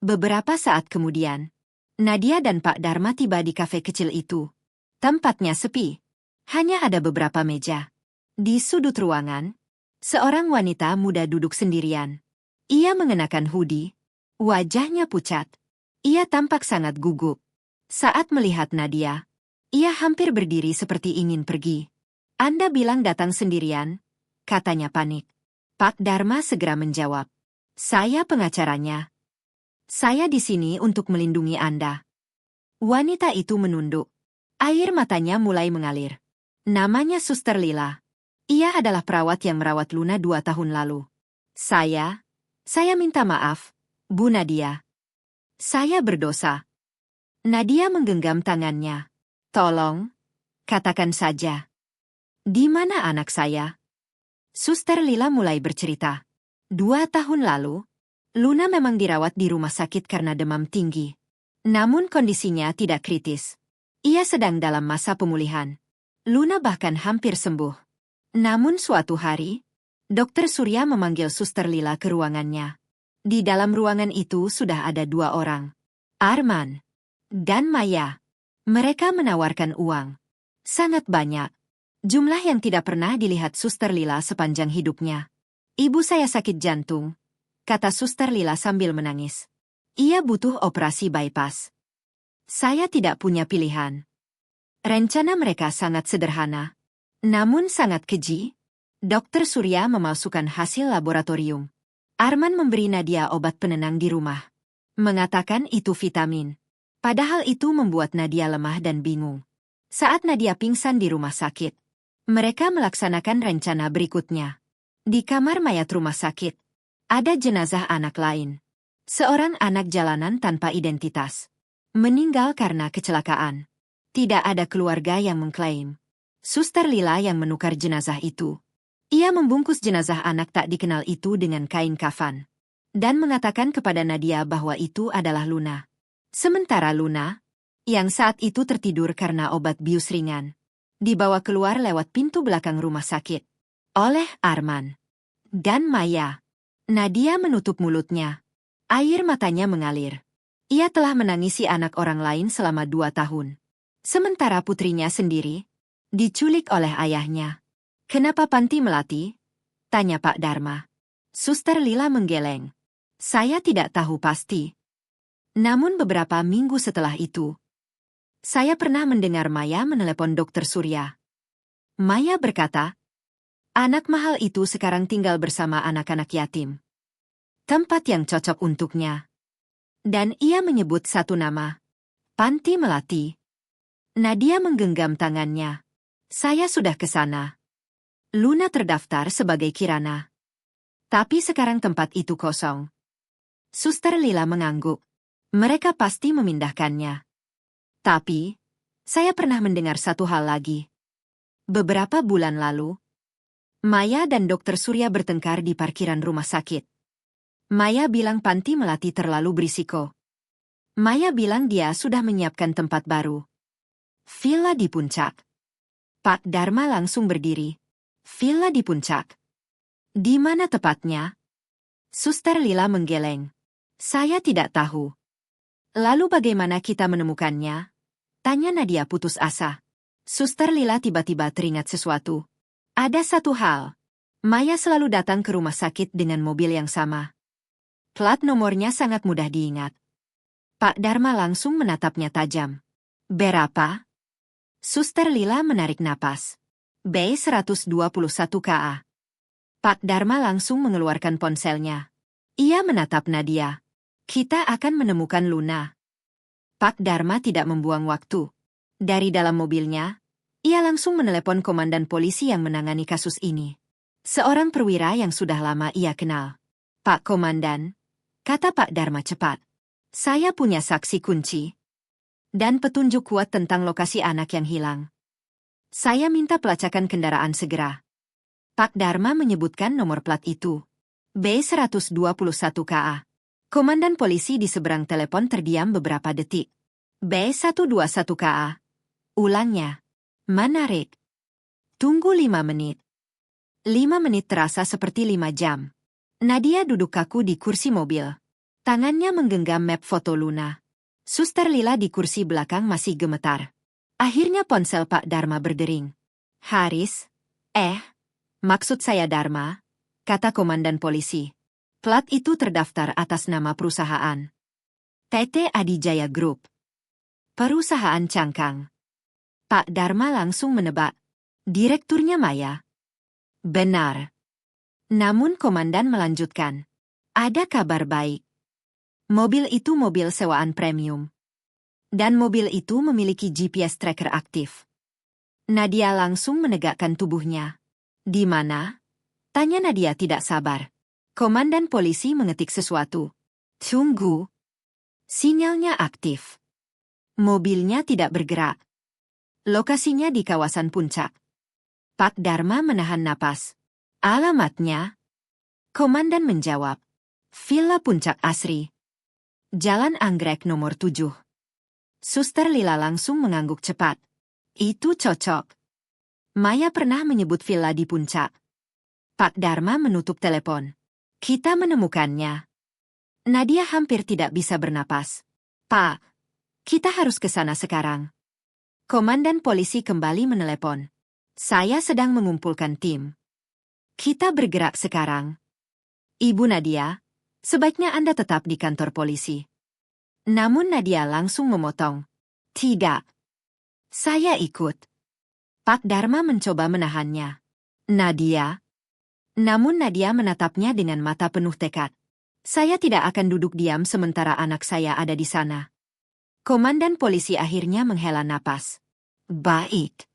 Beberapa saat kemudian, Nadia dan Pak Dharma tiba di kafe kecil itu. Tempatnya sepi. Hanya ada beberapa meja. Di sudut ruangan, seorang wanita muda duduk sendirian. Ia mengenakan hoodie. Wajahnya pucat. Ia tampak sangat gugup. Saat melihat Nadia, ia hampir berdiri seperti ingin pergi. Anda bilang datang sendirian, katanya panik. Pak Dharma segera menjawab. Saya pengacaranya. Saya di sini untuk melindungi Anda. Wanita itu menunduk. Air matanya mulai mengalir. Namanya Suster Lila. Ia adalah perawat yang merawat Luna 2 tahun lalu. Saya minta maaf, Bu Nadia. Saya berdosa. Nadia menggenggam tangannya. Tolong, katakan saja. Di mana anak saya? Suster Lila mulai bercerita. 2 tahun lalu, Luna memang dirawat di rumah sakit karena demam tinggi. Namun kondisinya tidak kritis. Ia sedang dalam masa pemulihan. Luna bahkan hampir sembuh. Namun suatu hari, Dokter Surya memanggil Suster Lila ke ruangannya. Di dalam ruangan itu sudah ada 2 orang. Arman dan Maya. Mereka menawarkan uang. Sangat banyak. Jumlah yang tidak pernah dilihat Suster Lila sepanjang hidupnya. Ibu saya sakit jantung, kata Suster Lila sambil menangis. Ia butuh operasi bypass. Saya tidak punya pilihan. Rencana mereka sangat sederhana. Namun sangat keji. Dokter Surya memalsukan hasil laboratorium. Arman memberi Nadia obat penenang di rumah. Mengatakan itu vitamin. Padahal itu membuat Nadia lemah dan bingung. Saat Nadia pingsan di rumah sakit, mereka melaksanakan rencana berikutnya. Di kamar mayat rumah sakit, ada jenazah anak lain. Seorang anak jalanan tanpa identitas. Meninggal karena kecelakaan. Tidak ada keluarga yang mengklaim. Suster Lila yang menukar jenazah itu. Ia membungkus jenazah anak tak dikenal itu dengan kain kafan. Dan mengatakan kepada Nadia bahwa itu adalah Luna. Sementara Luna, yang saat itu tertidur karena obat bius ringan, dibawa keluar lewat pintu belakang rumah sakit. Oleh Arman dan Maya. Nadia menutup mulutnya. Air matanya mengalir. Ia telah menangisi anak orang lain selama 2 tahun. Sementara putrinya sendiri diculik oleh ayahnya. Kenapa panti melati? Tanya Pak Dharma. Suster Lila menggeleng. Saya tidak tahu pasti. Namun beberapa minggu setelah itu, saya pernah mendengar Maya menelepon Dokter Surya. Maya berkata, anak mahal itu sekarang tinggal bersama anak-anak yatim. Tempat yang cocok untuknya. Dan ia menyebut satu nama. Panti Melati. Nadia menggenggam tangannya. Saya sudah ke sana. Luna terdaftar sebagai Kirana. Tapi sekarang tempat itu kosong. Suster Lila mengangguk. Mereka pasti memindahkannya. Tapi, saya pernah mendengar satu hal lagi. Beberapa bulan lalu, Maya dan Dokter Surya bertengkar di parkiran rumah sakit. Maya bilang panti melati terlalu berisiko. Maya bilang dia sudah menyiapkan tempat baru. Villa di Puncak. Pak Dharma langsung berdiri. Villa di Puncak. Di mana tepatnya? Suster Lila menggeleng. Saya tidak tahu. Lalu bagaimana kita menemukannya? Tanya Nadia putus asa. Suster Lila tiba-tiba teringat sesuatu. Ada satu hal. Maya selalu datang ke rumah sakit dengan mobil yang sama. Plat nomornya sangat mudah diingat. Pak Dharma langsung menatapnya tajam. Berapa? Suster Lila menarik napas. B121 KA. Pak Dharma langsung mengeluarkan ponselnya. Ia menatap Nadia. Kita akan menemukan Luna. Pak Dharma tidak membuang waktu. Dari dalam mobilnya, ia langsung menelepon komandan polisi yang menangani kasus ini. Seorang perwira yang sudah lama ia kenal. Pak Komandan, kata Pak Dharma cepat. Saya punya saksi kunci dan petunjuk kuat tentang lokasi anak yang hilang. Saya minta pelacakan kendaraan segera. Pak Dharma menyebutkan nomor plat itu. B121 KA. Komandan polisi di seberang telepon terdiam beberapa detik. B121 KA. Ulangnya. Menarik. Tunggu 5 menit. 5 menit terasa seperti 5 jam. Nadia duduk kaku di kursi mobil. Tangannya menggenggam map foto Luna. Suster Lila di kursi belakang masih gemetar. Akhirnya ponsel Pak Dharma berdering. Haris? Maksud saya Dharma, kata komandan polisi. Plat itu terdaftar atas nama perusahaan PT Adijaya Group. Perusahaan cangkang. Pak Dharma langsung menebak. Direkturnya Maya. Benar. Namun komandan melanjutkan. Ada kabar baik. Mobil itu mobil sewaan premium. Dan mobil itu memiliki GPS tracker aktif. Nadia langsung menegakkan tubuhnya. Di mana? Tanya Nadia tidak sabar. Komandan polisi mengetik sesuatu. Tunggu. Sinyalnya aktif. Mobilnya tidak bergerak. Lokasinya di kawasan puncak. Pak Dharma menahan napas. Alamatnya? Komandan menjawab. Villa Puncak Asri. Jalan Anggrek nomor 7. Suster Lila langsung mengangguk cepat. Itu cocok. Maya pernah menyebut villa di puncak. Pak Dharma menutup telepon. Kita menemukannya. Nadia hampir tidak bisa bernapas. Pak, kita harus ke sana sekarang. Komandan polisi kembali menelepon. Saya sedang mengumpulkan tim. Kita bergerak sekarang. Ibu Nadia, sebaiknya Anda tetap di kantor polisi. Namun Nadia langsung memotong. Tidak. Saya ikut. Pak Dharma mencoba menahannya. Nadia. Namun Nadia menatapnya dengan mata penuh tekad. Saya tidak akan duduk diam sementara anak saya ada di sana. Komandan polisi akhirnya menghela napas. Baik.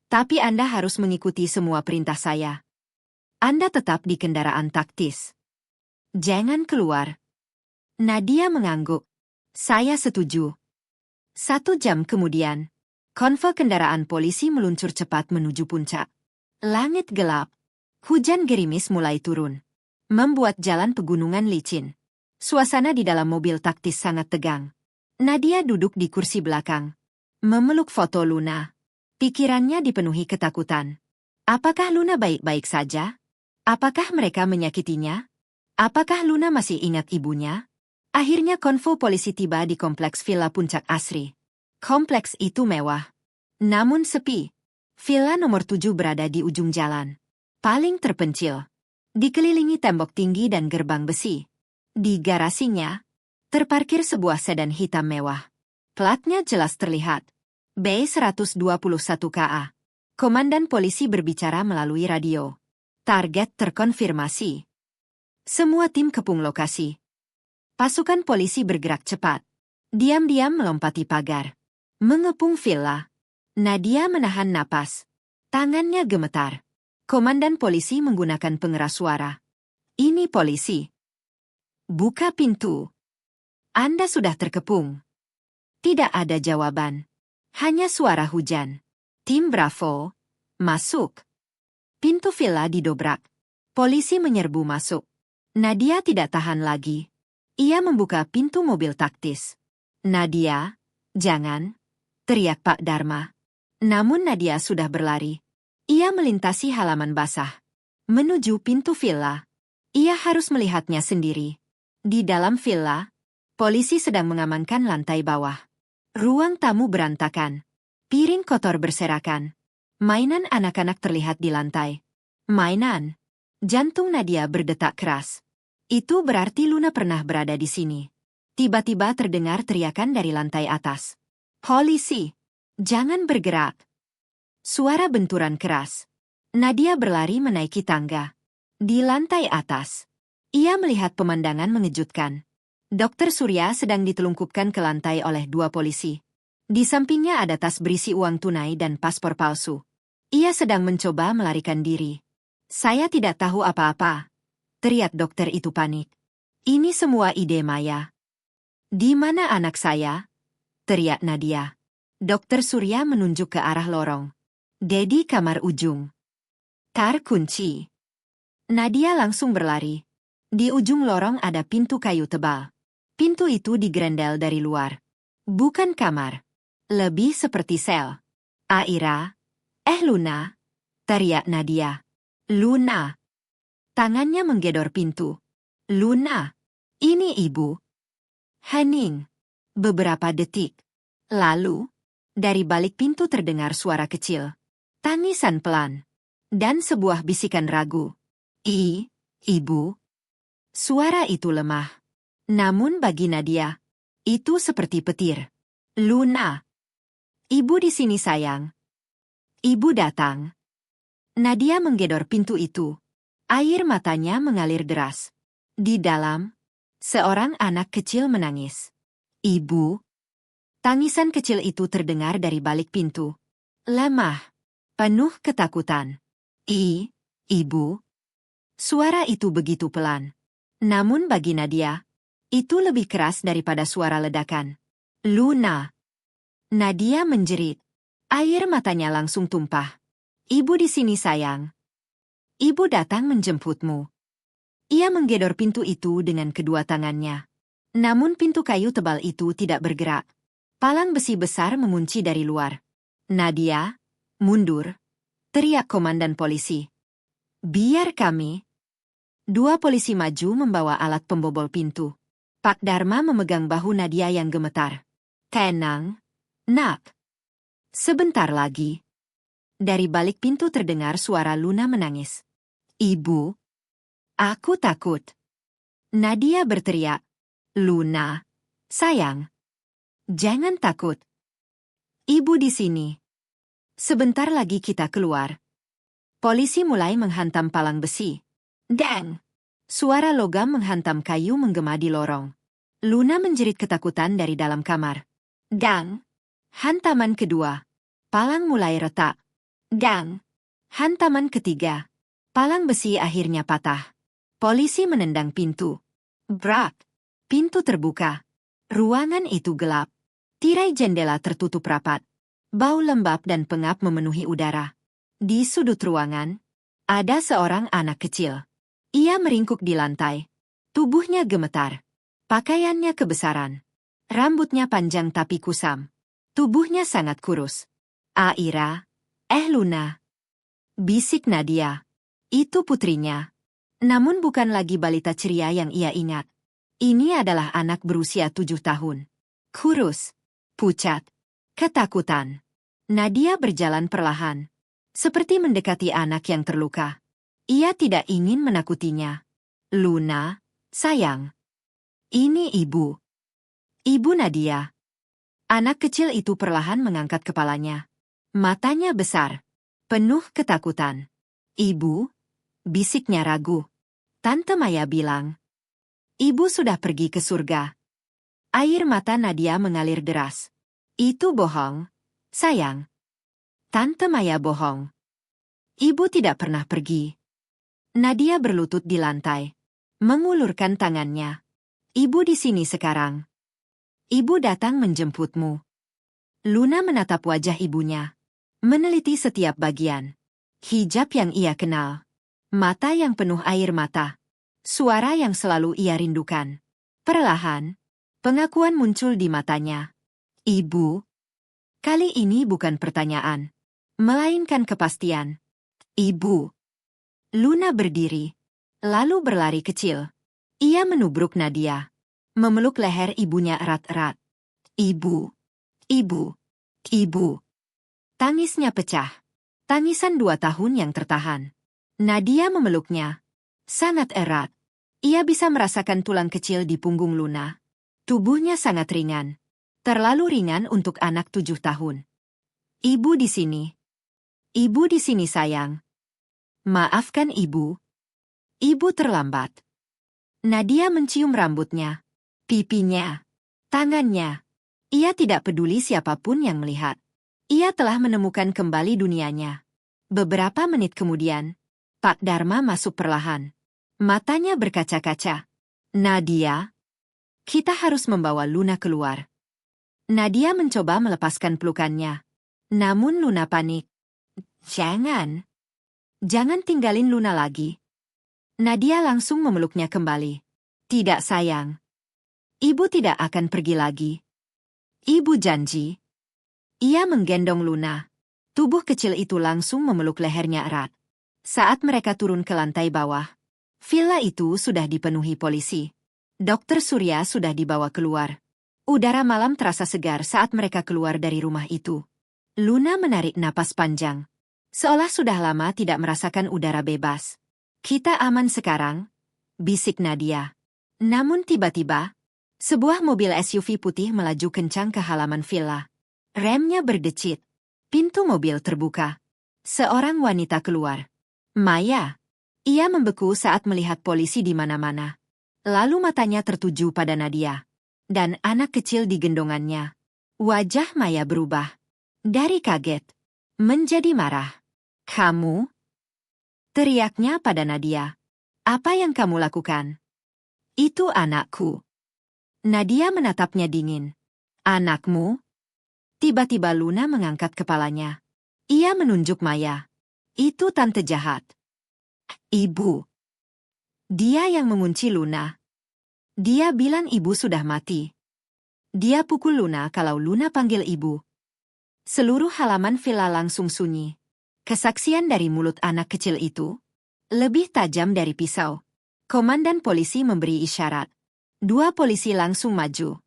Tapi Anda harus mengikuti semua perintah saya. Anda tetap di kendaraan taktis. Jangan keluar. Nadia mengangguk. Saya setuju. 1 jam kemudian, konvoi kendaraan polisi meluncur cepat menuju puncak. Langit gelap. Hujan gerimis mulai turun. Membuat jalan pegunungan licin. Suasana di dalam mobil taktis sangat tegang. Nadia duduk di kursi belakang. Memeluk foto Luna. Pikirannya dipenuhi ketakutan. Apakah Luna baik-baik saja? Apakah mereka menyakitinya? Apakah Luna masih ingat ibunya? Akhirnya konvoi polisi tiba di kompleks Villa Puncak Asri. Kompleks itu mewah. Namun sepi. Villa nomor 7 berada di ujung jalan. Paling terpencil. Dikelilingi tembok tinggi dan gerbang besi. Di garasinya, terparkir sebuah sedan hitam mewah. Platnya jelas terlihat. B121 KA. Komandan polisi berbicara melalui radio. Target terkonfirmasi. Semua tim kepung lokasi. Pasukan polisi bergerak cepat. Diam-diam melompati pagar. Mengepung villa. Nadia menahan napas. Tangannya gemetar. Komandan polisi menggunakan pengeras suara. Ini polisi. Buka pintu. Anda sudah terkepung. Tidak ada jawaban. Hanya suara hujan. Tim Bravo. Masuk. Pintu villa didobrak. Polisi menyerbu masuk. Nadia tidak tahan lagi. Ia membuka pintu mobil taktis. Nadia, jangan, teriak Pak Dharma. Namun Nadia sudah berlari. Ia melintasi halaman basah. Menuju pintu villa. Ia harus melihatnya sendiri. Di dalam villa, polisi sedang mengamankan lantai bawah. Ruang tamu berantakan. Piring kotor berserakan. Mainan anak-anak terlihat di lantai. Mainan. Jantung Nadia berdetak keras. Itu berarti Luna pernah berada di sini. Tiba-tiba terdengar teriakan dari lantai atas. Polisi! Jangan bergerak! Suara benturan keras. Nadia berlari menaiki tangga. Di lantai atas, ia melihat pemandangan mengejutkan. Dokter Surya sedang ditelungkupkan ke lantai oleh 2 polisi. Di sampingnya ada tas berisi uang tunai dan paspor palsu. Ia sedang mencoba melarikan diri. Saya tidak tahu apa-apa, teriak dokter itu panik. Ini semua ide Maya. Di mana anak saya? Teriak Nadia. Dokter Surya menunjuk ke arah lorong. Di kamar ujung. Kar kunci. Nadia langsung berlari. Di ujung lorong ada pintu kayu tebal. Pintu itu digerendel dari luar. Bukan kamar. Lebih seperti sel. Aira. Luna. Teriak Nadia. Luna. Tangannya menggedor pintu. Luna. Ini ibu. Hening. Beberapa detik. Lalu, dari balik pintu terdengar suara kecil. Tangisan pelan. Dan sebuah bisikan ragu. Ibu. Suara itu lemah. Namun bagi Nadia, itu seperti petir. Luna. Ibu di sini sayang. Ibu datang. Nadia menggedor pintu itu. Air matanya mengalir deras. Di dalam, seorang anak kecil menangis. Ibu. Tangisan kecil itu terdengar dari balik pintu. Lemah. Penuh ketakutan. Ibu. Suara itu begitu pelan. Namun bagi Nadia, itu lebih keras daripada suara ledakan. Luna. Nadia menjerit. Air matanya langsung tumpah. Ibu di sini sayang. Ibu datang menjemputmu. Ia menggedor pintu itu dengan kedua tangannya. Namun pintu kayu tebal itu tidak bergerak. Palang besi besar mengunci dari luar. Nadia, mundur. Teriak komandan polisi. Biar kami. 2 polisi maju membawa alat pembobol pintu. Pak Dharma memegang bahu Nadia yang gemetar. Tenang, nak. Sebentar lagi. Dari balik pintu terdengar suara Luna menangis. Ibu. Aku takut. Nadia berteriak. Luna. Sayang. Jangan takut. Ibu di sini. Sebentar lagi kita keluar. Polisi mulai menghantam palang besi. Dang! Suara logam menghantam kayu menggema di lorong. Luna menjerit ketakutan dari dalam kamar. Dang! Hantaman kedua. Palang mulai retak. Dang! Hantaman ketiga. Palang besi akhirnya patah. Polisi menendang pintu. Brak! Pintu terbuka. Ruangan itu gelap. Tirai jendela tertutup rapat. Bau lembab dan pengap memenuhi udara. Di sudut ruangan, ada seorang anak kecil. Ia meringkuk di lantai. Tubuhnya gemetar. Pakaiannya kebesaran. Rambutnya panjang tapi kusam. Tubuhnya sangat kurus. Aira. Luna. Bisik Nadia. Itu putrinya. Namun bukan lagi balita ceria yang ia ingat. Ini adalah anak berusia 7 tahun. Kurus. Pucat. Ketakutan. Nadia berjalan perlahan. Seperti mendekati anak yang terluka. Ia tidak ingin menakutinya. Luna, sayang. Ini ibu. Ibu Nadia. Anak kecil itu perlahan mengangkat kepalanya. Matanya besar. Penuh ketakutan. Ibu, bisiknya ragu. Tante Maya bilang. Ibu sudah pergi ke surga. Air mata Nadia mengalir deras. Itu bohong, sayang. Tante Maya bohong. Ibu tidak pernah pergi. Nadia berlutut di lantai. Mengulurkan tangannya. Ibu di sini sekarang. Ibu datang menjemputmu. Luna menatap wajah ibunya. Meneliti setiap bagian. Hijab yang ia kenal. Mata yang penuh air mata. Suara yang selalu ia rindukan. Perlahan, pengakuan muncul di matanya. Ibu. Kali ini bukan pertanyaan. Melainkan kepastian. Ibu. Luna berdiri. Lalu berlari kecil. Ia menubruk Nadia. Memeluk leher ibunya erat-erat. Ibu. Ibu. Ibu. Tangisnya pecah. Tangisan 2 tahun yang tertahan. Nadia memeluknya. Sangat erat. Ia bisa merasakan tulang kecil di punggung Luna. Tubuhnya sangat ringan. Terlalu ringan untuk anak 7 tahun. Ibu di sini. Ibu di sini, sayang. Maafkan ibu. Ibu terlambat. Nadia mencium rambutnya, pipinya, tangannya. Ia tidak peduli siapapun yang melihat. Ia telah menemukan kembali dunianya. Beberapa menit kemudian, Pak Dharma masuk perlahan. Matanya berkaca-kaca. Nadia, kita harus membawa Luna keluar. Nadia mencoba melepaskan pelukannya. Namun Luna panik. Jangan. Jangan tinggalin Luna lagi. Nadia langsung memeluknya kembali. Tidak, sayang. Ibu tidak akan pergi lagi. Ibu janji. Ia menggendong Luna. Tubuh kecil itu langsung memeluk lehernya erat. Saat mereka turun ke lantai bawah, villa itu sudah dipenuhi polisi. Dokter Surya sudah dibawa keluar. Udara malam terasa segar saat mereka keluar dari rumah itu. Luna menarik napas panjang. Seolah sudah lama tidak merasakan udara bebas. Kita aman sekarang, bisik Nadia. Namun tiba-tiba, sebuah mobil SUV putih melaju kencang ke halaman villa. Remnya berdecit. Pintu mobil terbuka. Seorang wanita keluar. Maya. Ia membeku saat melihat polisi di mana-mana. Lalu matanya tertuju pada Nadia. Dan anak kecil di gendongannya. Wajah Maya berubah. Dari kaget menjadi marah. Kamu? Teriaknya pada Nadia. Apa yang kamu lakukan? Itu anakku. Nadia menatapnya dingin. Anakmu? Tiba-tiba Luna mengangkat kepalanya. Ia menunjuk Maya. Itu tante jahat. Ibu. Dia yang mengunci Luna. Dia bilang ibu sudah mati. Dia pukul Luna kalau Luna panggil ibu. Seluruh halaman villa langsung sunyi. Kesaksian dari mulut anak kecil itu lebih tajam dari pisau. Komandan polisi memberi isyarat. 2 polisi langsung maju.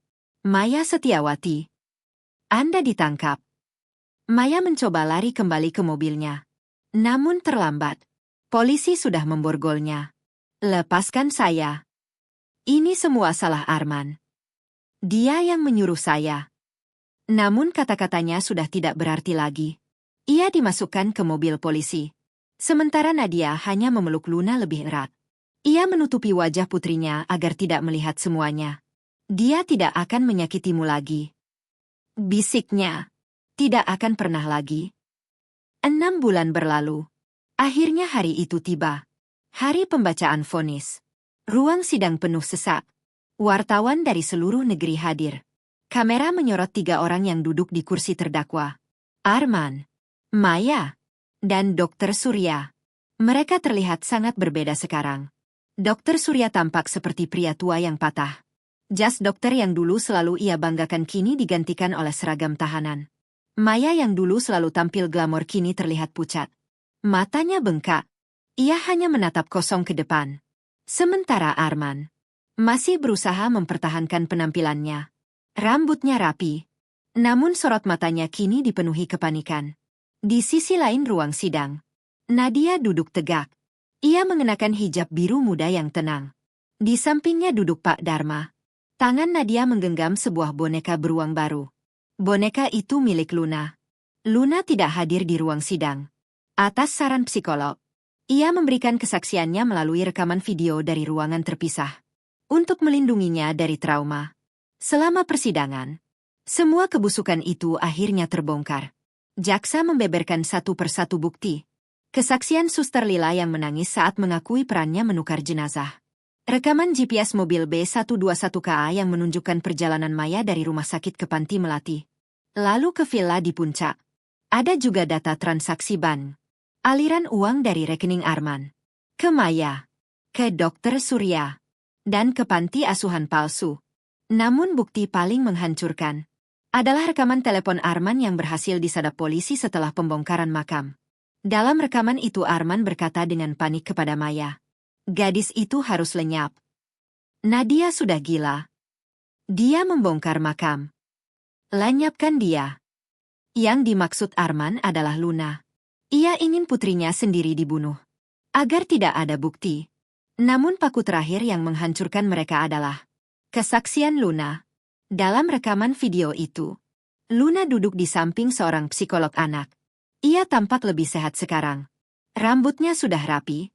Maya Setiawati. Anda ditangkap. Maya mencoba lari kembali ke mobilnya. Namun terlambat. Polisi sudah memborgolnya. Lepaskan saya. Ini semua salah Arman. Dia yang menyuruh saya. Namun kata-katanya sudah tidak berarti lagi. Ia dimasukkan ke mobil polisi. Sementara Nadia hanya memeluk Luna lebih erat. Ia menutupi wajah putrinya agar tidak melihat semuanya. Dia tidak akan menyakitimu lagi. Bisiknya. Tidak akan pernah lagi. 6 bulan berlalu. Akhirnya hari itu tiba. Hari pembacaan vonis. Ruang sidang penuh sesak. Wartawan dari seluruh negeri hadir. Kamera menyorot 3 orang yang duduk di kursi terdakwa. Arman, Maya, dan Dokter Surya. Mereka terlihat sangat berbeda sekarang. Dokter Surya tampak seperti pria tua yang patah. Jas dokter yang dulu selalu ia banggakan kini digantikan oleh seragam tahanan. Maya yang dulu selalu tampil glamor kini terlihat pucat. Matanya bengkak. Ia hanya menatap kosong ke depan. Sementara Arman masih berusaha mempertahankan penampilannya. Rambutnya rapi. Namun sorot matanya kini dipenuhi kepanikan. Di sisi lain ruang sidang, Nadia duduk tegak. Ia mengenakan hijab biru muda yang tenang. Di sampingnya duduk Pak Dharma. Tangan Nadia menggenggam sebuah boneka beruang baru. Boneka itu milik Luna. Luna tidak hadir di ruang sidang. Atas saran psikolog, ia memberikan kesaksiannya melalui rekaman video dari ruangan terpisah. Untuk melindunginya dari trauma. Selama persidangan, semua kebusukan itu akhirnya terbongkar. Jaksa membeberkan satu persatu bukti. Kesaksian Suster Lila yang menangis saat mengakui perannya menukar jenazah. Rekaman GPS mobil B121KA yang menunjukkan perjalanan Maya dari rumah sakit ke Panti Melati. Lalu ke villa di Puncak. Ada juga data transaksi bank. Aliran uang dari rekening Arman. Ke Maya. Ke Dokter Surya. Dan ke panti asuhan palsu. Namun bukti paling menghancurkan adalah rekaman telepon Arman yang berhasil disadap polisi setelah pembongkaran makam. Dalam rekaman itu Arman berkata dengan panik kepada Maya. Gadis itu harus lenyap. Nadia sudah gila. Dia membongkar makam. Lenyapkan dia. Yang dimaksud Arman adalah Luna. Ia ingin putrinya sendiri dibunuh. Agar tidak ada bukti. Namun paku terakhir yang menghancurkan mereka adalah kesaksian Luna. Dalam rekaman video itu, Luna duduk di samping seorang psikolog anak. Ia tampak lebih sehat sekarang. Rambutnya sudah rapi,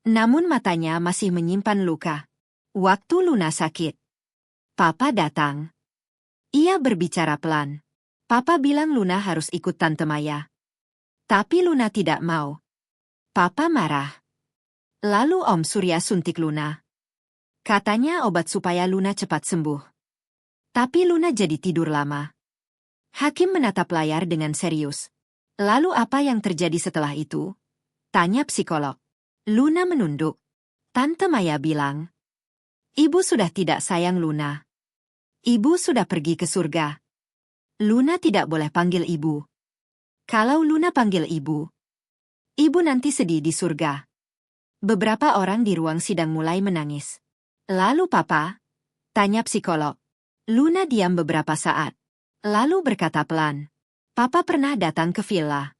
namun matanya masih menyimpan luka. Waktu Luna sakit, Papa datang. Ia berbicara pelan. Papa bilang Luna harus ikut Tante Maya. Tapi Luna tidak mau. Papa marah. Lalu Om Surya suntik Luna. Katanya obat supaya Luna cepat sembuh. Tapi Luna jadi tidur lama. Hakim menatap layar dengan serius. Lalu apa yang terjadi setelah itu? Tanya psikolog. Luna menunduk. Tante Maya bilang, Ibu sudah tidak sayang Luna. Ibu sudah pergi ke surga. Luna tidak boleh panggil ibu. Kalau Luna panggil ibu, ibu nanti sedih di surga. Beberapa orang di ruang sidang mulai menangis. Lalu Papa? Tanya psikolog. Luna diam beberapa saat. Lalu berkata pelan. Papa pernah datang ke villa.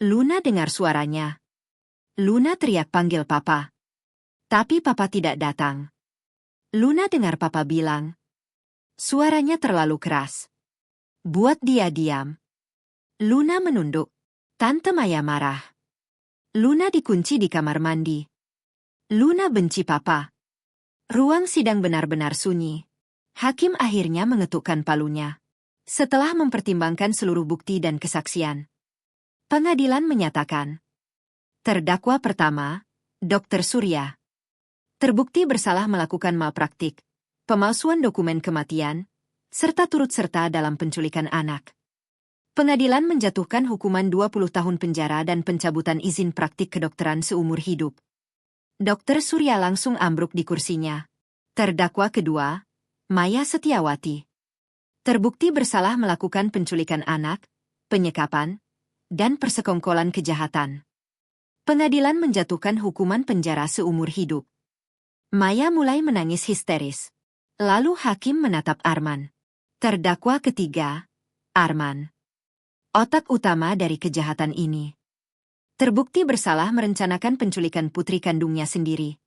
Luna dengar suaranya. Luna teriak panggil Papa. Tapi Papa tidak datang. Luna dengar Papa bilang. Suaranya terlalu keras. Buat dia diam. Luna menunduk. Tante Maya marah. Luna dikunci di kamar mandi. Luna benci Papa. Ruang sidang benar-benar sunyi. Hakim akhirnya mengetukkan palunya. Setelah mempertimbangkan seluruh bukti dan kesaksian, pengadilan menyatakan, terdakwa pertama, Dr. Surya, terbukti bersalah melakukan malpraktik, pemalsuan dokumen kematian, serta turut serta dalam penculikan anak. Pengadilan menjatuhkan hukuman 20 tahun penjara dan pencabutan izin praktik kedokteran seumur hidup. Dr. Surya langsung ambruk di kursinya. Terdakwa kedua, Maya Setiawati, terbukti bersalah melakukan penculikan anak, penyekapan, dan persekongkolan kejahatan. Pengadilan menjatuhkan hukuman penjara seumur hidup. Maya mulai menangis histeris. Lalu hakim menatap Arman. Terdakwa ketiga, Arman, otak utama dari kejahatan ini, terbukti bersalah merencanakan penculikan putri kandungnya sendiri,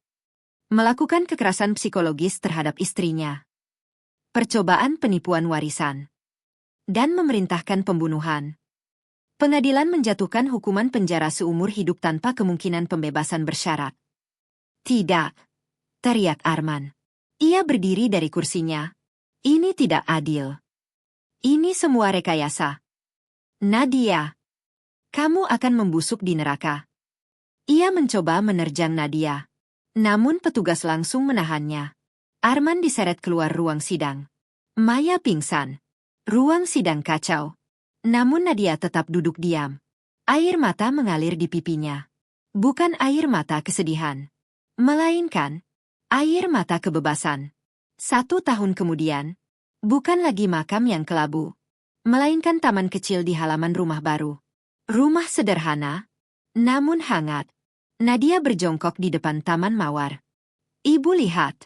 melakukan kekerasan psikologis terhadap istrinya, percobaan penipuan warisan, dan memerintahkan pembunuhan. Pengadilan menjatuhkan hukuman penjara seumur hidup tanpa kemungkinan pembebasan bersyarat. Tidak, teriak Arman. Ia berdiri dari kursinya. Ini tidak adil. Ini semua rekayasa. Nadia, kamu akan membusuk di neraka. Ia mencoba menerjang Nadia. Namun petugas langsung menahannya. Arman diseret keluar ruang sidang. Maya pingsan. Ruang sidang kacau. Namun Nadia tetap duduk diam. Air mata mengalir di pipinya. Bukan air mata kesedihan, melainkan air mata kebebasan. 1 tahun kemudian, bukan lagi makam yang kelabu, melainkan taman kecil di halaman rumah baru. Rumah sederhana, namun hangat. Nadia berjongkok di depan taman mawar. Ibu lihat.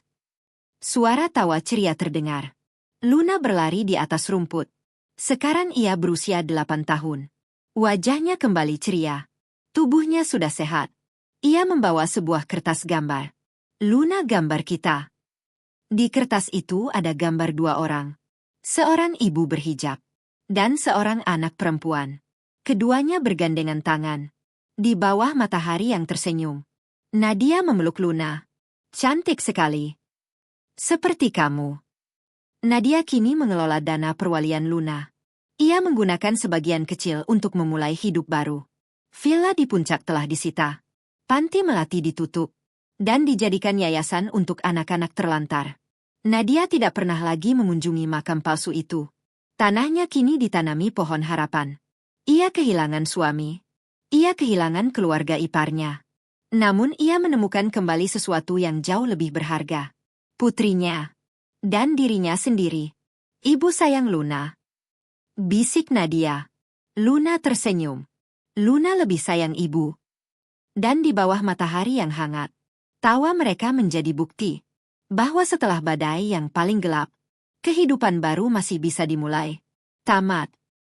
Suara tawa ceria terdengar. Luna berlari di atas rumput. Sekarang ia berusia 8 tahun. Wajahnya kembali ceria. Tubuhnya sudah sehat. Ia membawa sebuah kertas gambar. Luna, gambar kita. Di kertas itu ada gambar 2 orang. Seorang ibu berhijab dan seorang anak perempuan. Keduanya bergandengan tangan. Di bawah matahari yang tersenyum. Nadia memeluk Luna. Cantik sekali. Seperti kamu. Nadia kini mengelola dana perwalian Luna. Ia menggunakan sebagian kecil untuk memulai hidup baru. Villa di puncak telah disita. Panti melati ditutup. Dan dijadikan yayasan untuk anak-anak terlantar. Nadia tidak pernah lagi mengunjungi makam palsu itu. Tanahnya kini ditanami pohon harapan. Ia kehilangan suami. Ia kehilangan keluarga iparnya. Namun ia menemukan kembali sesuatu yang jauh lebih berharga. Putrinya. Dan dirinya sendiri. Ibu sayang Luna. Bisik Nadia. Luna tersenyum. Luna lebih sayang ibu. Dan di bawah matahari yang hangat, tawa mereka menjadi bukti bahwa setelah badai yang paling gelap, kehidupan baru masih bisa dimulai. Tamat.